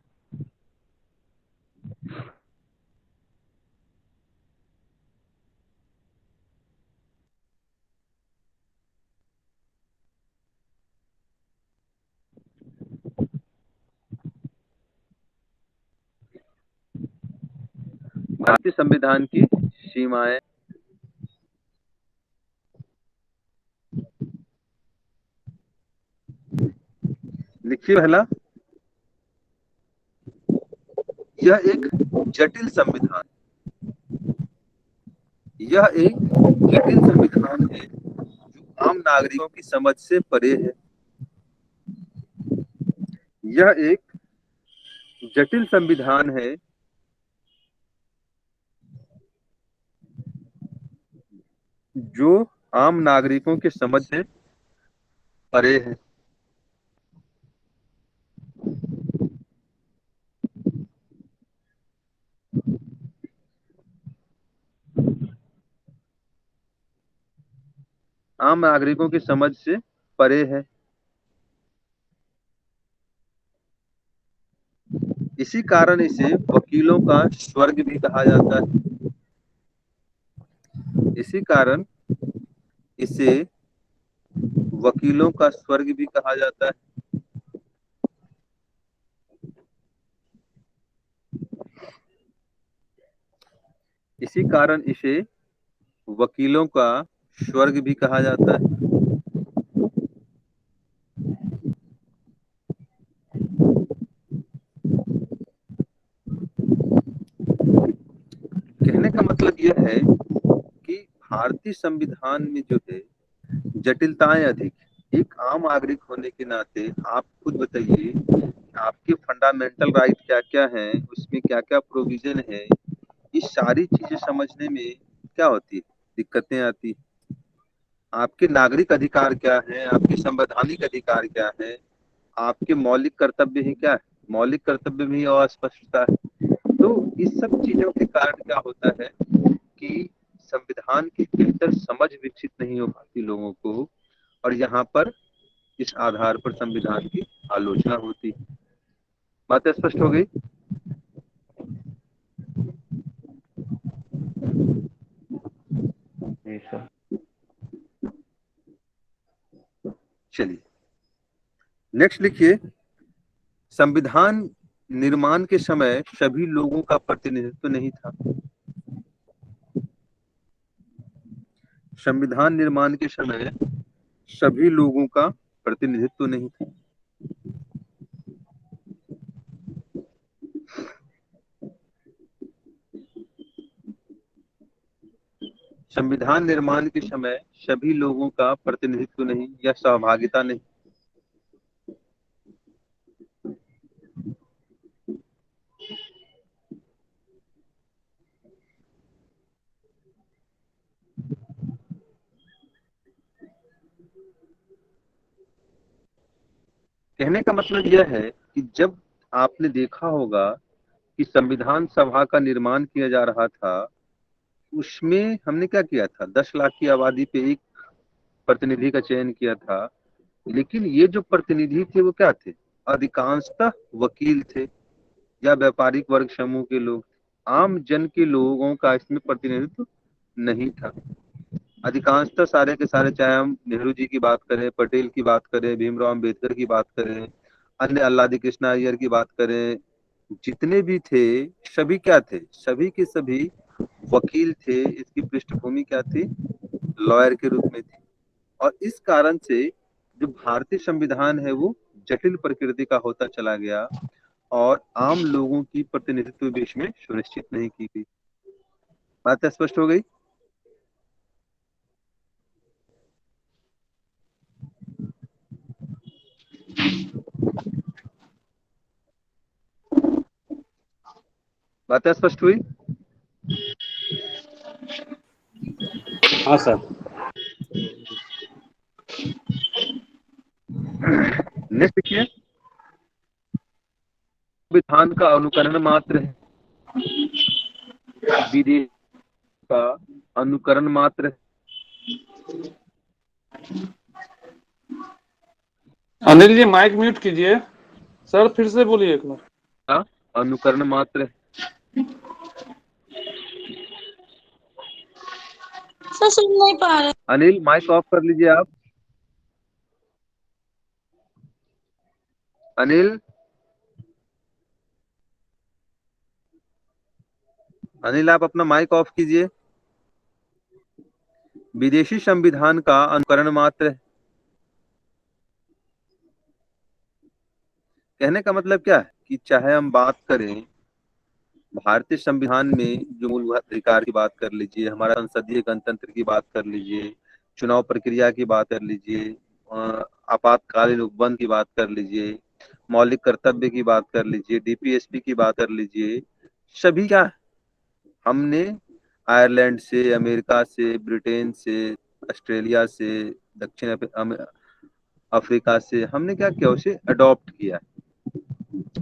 भारतीय संविधान की सीमाएं, लिखिए पहला, यह एक जटिल संविधान, यह एक जटिल संविधान है जो आम नागरिकों की समझ से परे है। यह एक जटिल संविधान है जो आम नागरिकों के समझ से परे है। आम नागरिकों की समझ से परे है। इसी कारण इसे वकीलों का स्वर्ग भी कहा जाता है। इसी कारण इसे वकीलों का स्वर्ग भी कहा जाता है। इसी कारण इसे वकीलों का स्वर्ग भी कहा जाता है। कहने का मतलब यह है कि भारतीय संविधान में जो है जटिलताएं अधिक। एक आम नागरिक होने के नाते आप खुद बताइए आपके फंडामेंटल राइट क्या क्या हैं, उसमें क्या क्या प्रोविजन है, ये सारी चीजें समझने में क्या होती है, दिक्कतें आती। आपके नागरिक अधिकार क्या है, आपके संवैधानिक अधिकार क्या है, आपके मौलिक कर्तव्य ही क्या है, मौलिक कर्तव्य में ही अस्पष्टता है। तो इस सब चीजों के कारण क्या होता है कि संविधान की बेहतर समझ विकसित नहीं हो पाती लोगों को, और यहाँ पर इस आधार पर संविधान की आलोचना होती है। बात स्पष्ट हो गई? जी सर। चलिए नेक्स्ट लिखिए, संविधान निर्माण के समय सभी लोगों का प्रतिनिधित्व नहीं था। संविधान निर्माण के समय सभी लोगों का प्रतिनिधित्व नहीं था। संविधान निर्माण के समय सभी लोगों का प्रतिनिधित्व नहीं या सहभागिता नहीं। कहने का मतलब यह है कि जब आपने देखा होगा कि संविधान सभा का निर्माण किया जा रहा था, उसमें हमने क्या किया था, 10 लाख की आबादी पे एक प्रतिनिधि का चयन किया था। लेकिन ये जो प्रतिनिधि थे वो क्या थे, अधिकांशतः वकील थे या व्यापारिक वर्ग समूह के लोग। आम जन के लोगों का इसमें प्रतिनिधित्व नहीं था। अधिकांशतः सारे के सारे, चाहे हम नेहरू जी की बात करें, पटेल की बात करें, भीमराव अम्बेडकर की बात करें, अन्य अल्लादी कृष्णा अय्यर की बात करें, जितने भी थे सभी क्या थे, सभी के सभी वकील थे। इसकी पृष्ठभूमि क्या थी, लॉयर के रूप में थी। और इस कारण से जो भारतीय संविधान है वो जटिल प्रकृति का होता चला गया और आम लोगों की प्रतिनिधित्व भी इसमें सुनिश्चित नहीं की गई। बात स्पष्ट हो गई? बात स्पष्ट हुई? हाँ सर। संविधान का अनुकरण मात्र है, विदेश का अनुकरण मात्र है। अनिल जी माइक म्यूट कीजिए सर, फिर से बोलिए एक बार। अनुकरण मात्र है। सर सुन नहीं पा रहे। अनिल माइक ऑफ कर लीजिए आप। अनिल अनिल आप अपना माइक ऑफ कीजिए। विदेशी संविधान का अनुकरण मात्र है। कहने का मतलब क्या है कि चाहे हम बात करें भारतीय संविधान में जो मूलभूत अधिकार की बात कर लीजिए, हमारा संसदीय गणतंत्र की बात कर लीजिए, चुनाव प्रक्रिया की बात कर लीजिए, आपातकालीन उपबंध की बात कर लीजिए, मौलिक कर्तव्य की बात कर लीजिए, डीपीएसपी की बात कर लीजिए, सभी क्या हमने आयरलैंड से, अमेरिका से, ब्रिटेन से, ऑस्ट्रेलिया से, दक्षिण अफ्रीका से हमने क्या किया, उसे अडॉप्ट किया।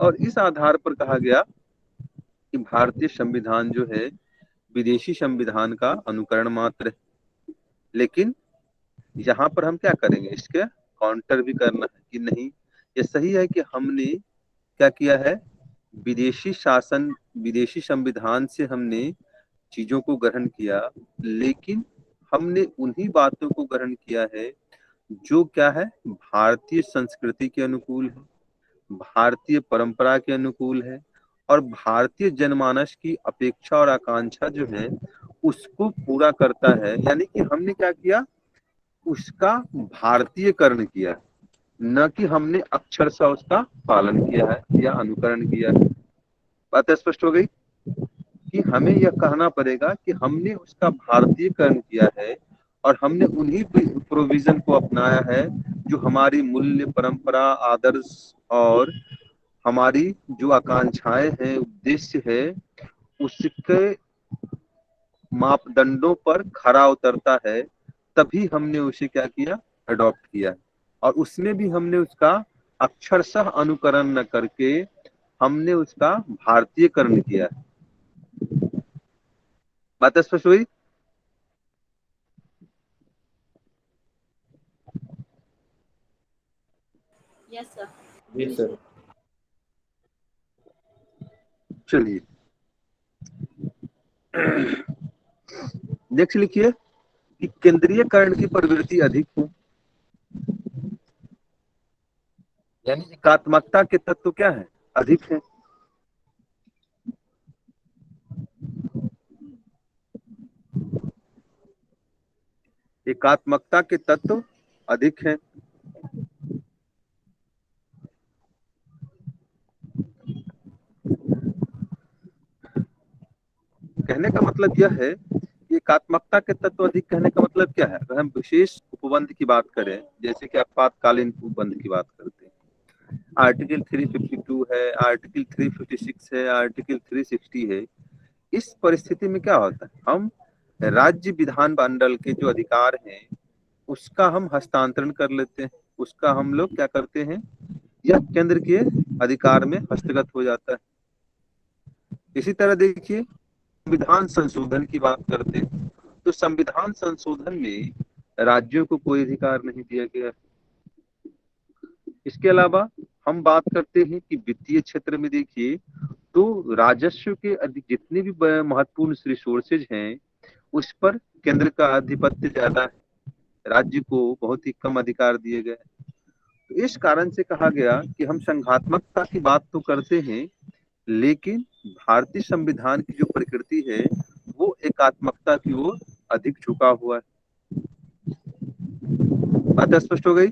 और इस आधार पर कहा गया कि भारतीय संविधान जो है विदेशी संविधान का अनुकरण मात्र है। लेकिन यहाँ पर हम क्या करेंगे, इसके काउंटर भी करना है कि नहीं, ये सही है कि हमने क्या किया है, विदेशी शासन, विदेशी संविधान से हमने चीजों को ग्रहण किया, लेकिन हमने उन्हीं बातों को ग्रहण किया है जो क्या है, भारतीय संस्कृति के अनुकूल है, भारतीय परंपरा के अनुकूल है, और भारतीय जनमानस की अपेक्षा और आकांक्षा जो है उसको पूरा करता है। यानी कि हमने क्या किया, उसका भारतीयकरण किया, न कि हमने अक्षरशः उसका पालन किया है या अनुकरण किया है। बात स्पष्ट हो गई कि हमें यह कहना पड़ेगा कि हमने उसका भारतीयकरण किया है और हमने उन्हीं प्रोविजन को अपनाया है जो हमारी मूल्य, परंपरा, आदर्श और हमारी जो आकांक्षाएं हैं, उद्देश्य है, उसके मापदंडों पर खरा उतरता है, तभी हमने उसे क्या किया, अडॉप्ट किया। और उसमें भी हमने उसका अक्षरशः अनुकरण न करके हमने उसका भारतीयकरण किया। बात स्पष्ट हुई? Yes sir. जी सर। चलिए नेक्स्ट लिखिए कि केंद्रीयकरण की प्रवृत्ति अधिक है, यानी एकात्मकता के तत्व क्या है, अधिक है। एकात्मकता के तत्व अधिक है। कहने का मतलब यह है कि एकात्मकता के तत्व अधिक, कहने का मतलब क्या है, अगर हम विशेष उपबंध की बात करें, जैसे कि आपातकालीन उपबंध की बात करते हैं, आर्टिकल 352 है, आर्टिकल 356 है, आर्टिकल 360 है, इस परिस्थिति में क्या होता है, हम राज्य विधान मंडल के जो अधिकार हैं उसका हम हस्तांतरण कर लेते हैं, उसका हम लोग क्या करते हैं, यह केंद्र के अधिकार में हस्तगत हो जाता है। इसी तरह देखिए संविधान संशोधन की बात करते हैं, तो संविधान संशोधन में राज्यों को कोई अधिकार नहीं दिया गया। इसके अलावा हम बात करते हैं कि वित्तीय क्षेत्र में देखिए तो राजस्व के अधिक जितने भी महत्वपूर्ण रिसोर्सेज हैं उस पर केंद्र का आधिपत्य ज्यादा है, राज्य को बहुत ही कम अधिकार दिए गए। तो इस कारण से कहा गया कि हम संघात्मकता की बात तो करते हैं, लेकिन भारतीय संविधान की जो प्रकृति है वो एकात्मकता की ओर अधिक झुका हुआ है। बात स्पष्ट हो गई?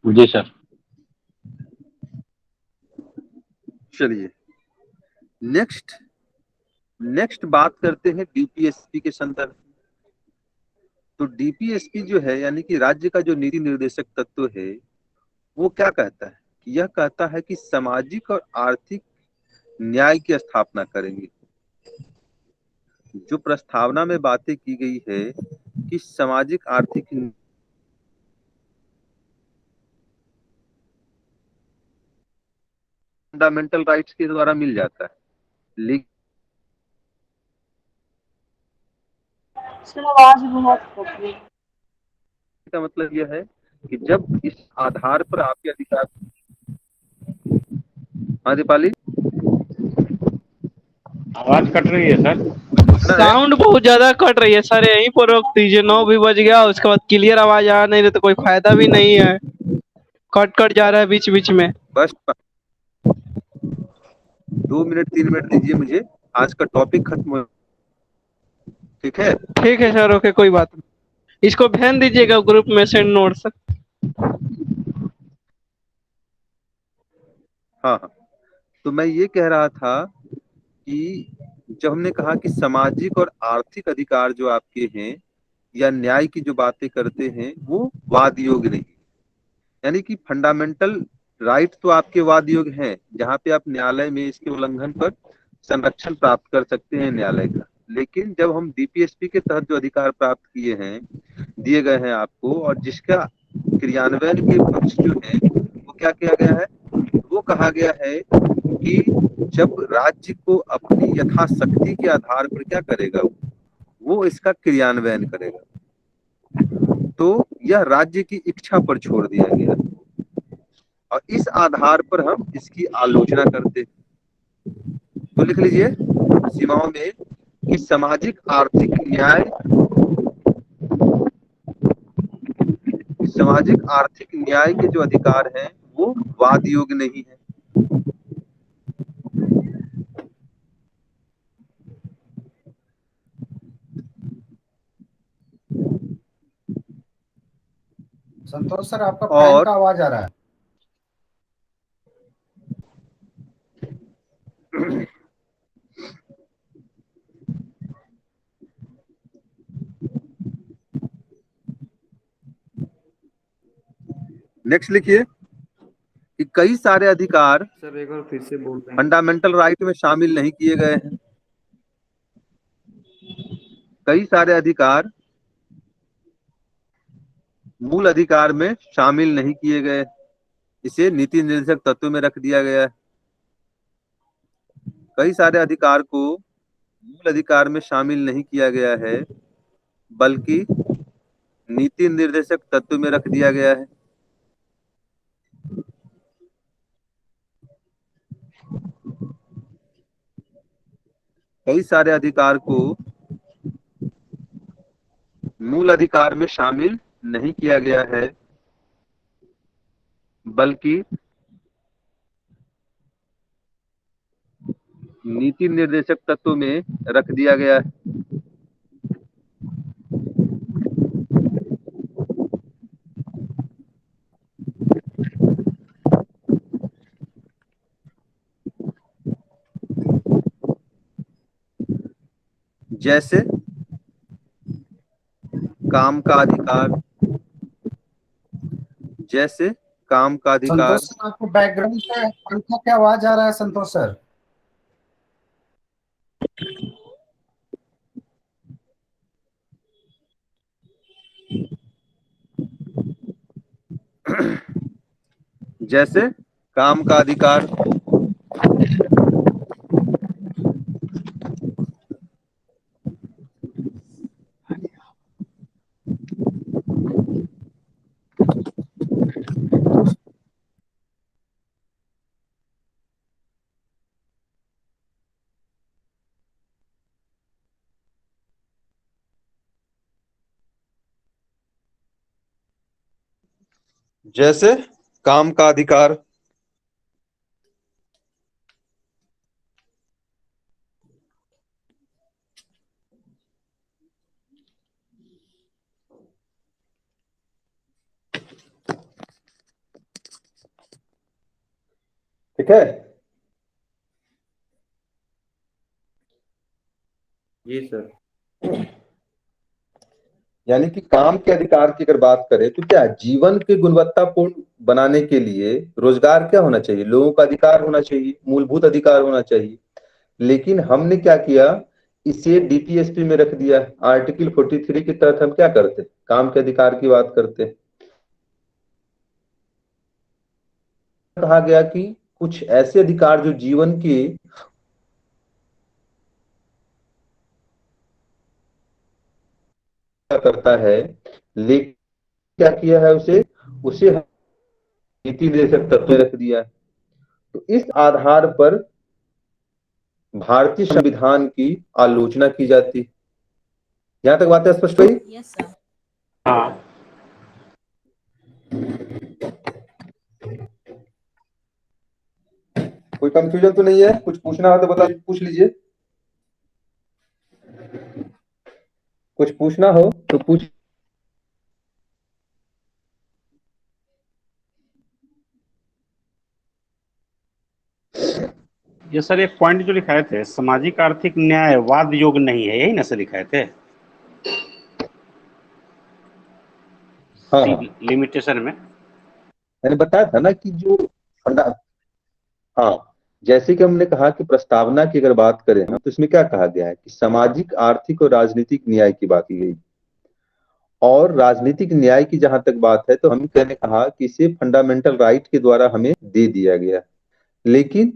जी सर। चलिए नेक्स्ट बात करते हैं डीपीएसपी के संदर्भ। तो डीपीएसपी जो है यानी कि राज्य का जो नीति निर्देशक तत्व है वो क्या कहता है कि यह कहता है कि सामाजिक और आर्थिक न्याय की स्थापना करेंगे। जो प्रस्तावना में बातें की गई है कि सामाजिक आर्थिक फंडामेंटल राइट्स के द्वारा मिल जाता है। लेकिन आवाज बहुत कट रही है। का मतलब यह है कि जब इस आधार पर आपके अधिकार, हाँ दीपाली आवाज कट रही है सर। सुनना है। साउंड बहुत ज्यादा कट रही है सर, यहीं पर रोक दीजिए। 9 भी बज गया, उसके बाद क्लियर आवाज आ नहीं रही तो कोई फायदा भी नहीं है। कट कट जा रहा है बीच बीच में। बस 2 मिनट 3 मिनट दीजिए मुझे, आज का टॉपिक खत्म हो, ठीक है। ठीक है सर, ओके, कोई बात नहीं। इसको भेज दीजिएगा ग्रुप में सेंड नोट्स। हाँ हाँ, तो मैं ये कह रहा था कि जब हमने कहा कि सामाजिक और आर्थिक अधिकार जो आपके हैं या न्याय की जो बातें करते हैं वो वाद योग्य नहीं, यानी कि फंडामेंटल राइट तो आपके वाद योग्य हैं, जहां पे आप न्यायालय में इसके उल्लंघन पर संरक्षण प्राप्त कर सकते हैं न्यायालय का। लेकिन जब हम डीपीएसपी के तहत जो अधिकार प्राप्त किए हैं, दिए गए हैं आपको, और जिसका क्रियान्वयन के पक्ष जो है वो क्या किया गया है, वो कहा गया है कि जब राज्य को अपनी यथाशक्ति के आधार पर क्या करेगा, वो इसका क्रियान्वयन करेगा। तो यह राज्य की इच्छा पर छोड़ दिया गया और इस आधार पर हम इसकी आलोचना करते हैं। तो लिख लीजिए सीमाओं में कि सामाजिक आर्थिक न्याय, सामाजिक आर्थिक न्याय के जो अधिकार हैं वो वाद योग्य नहीं है। संतोष सर, आपका फैन का आवाज आ रहा है। नेक्स्ट लिखिए कि कई सारे अधिकार सर एक बार फिर से बोल रहे हैं। फंडामेंटल राइट में शामिल नहीं किए गए हैं। कई सारे अधिकार मूल अधिकार में शामिल नहीं किए गए, इसे नीति निर्देशक तत्व में रख दिया गया है। कई सारे अधिकार को मूल अधिकार में शामिल नहीं किया गया है, बल्कि नीति निर्देशक तत्व में रख दिया गया है। कई सारे अधिकार को मूल अधिकार में शामिल नहीं किया गया है, बल्कि नीति निर्देशक तत्व में रख दिया गया है। जैसे काम का अधिकार, जैसे काम का अधिकार। संतोष सर, आपको बैकग्राउंड से पंखा की आवाज आ रहा है संतोष सर। जैसे काम का अधिकार, जैसे काम का अधिकार। ठीक है। जी सर। यानी कि काम के अधिकार की अगर बात करें तो क्या जीवन की गुणवत्तापूर्ण बनाने के लिए रोजगार क्या होना चाहिए, लोगों का अधिकार होना चाहिए, मूलभूत अधिकार होना चाहिए। लेकिन हमने क्या किया, इसे डीपीएसपी में रख दिया। आर्टिकल 43 के तहत हम क्या करते हैं, काम के अधिकार की बात करते हैं। कहा गया कि कुछ ऐसे अधिकार जो जीवन के करता है, लेकिन क्या किया है उसे नीति निर्देशक तत्व रख दिया है। तो इस आधार पर भारतीय संविधान की आलोचना की जाती है। यहां तक बातें स्पष्ट हुई? Yes sir. हाँ, कोई कंफ्यूजन तो नहीं है? कुछ पूछना हो तो बता, पूछ लीजिए। कुछ पूछना हो तो पूछ। ये सर एक पॉइंट जो लिखाए थे, सामाजिक आर्थिक न्याय वाद योग नहीं है, यही ना सर लिखाए थे? हाँ, लिमिटेशन में मैंने बताया था ना कि जो हाँ, जैसे कि हमने कहा कि प्रस्तावना की अगर बात करें ना, तो इसमें क्या कहा गया है कि सामाजिक, आर्थिक और राजनीतिक न्याय की बात की गई। और राजनीतिक न्याय की जहां तक बात है तो हम कहने कहा कि इसे फंडामेंटल राइट के द्वारा हमें दे दिया गया। लेकिन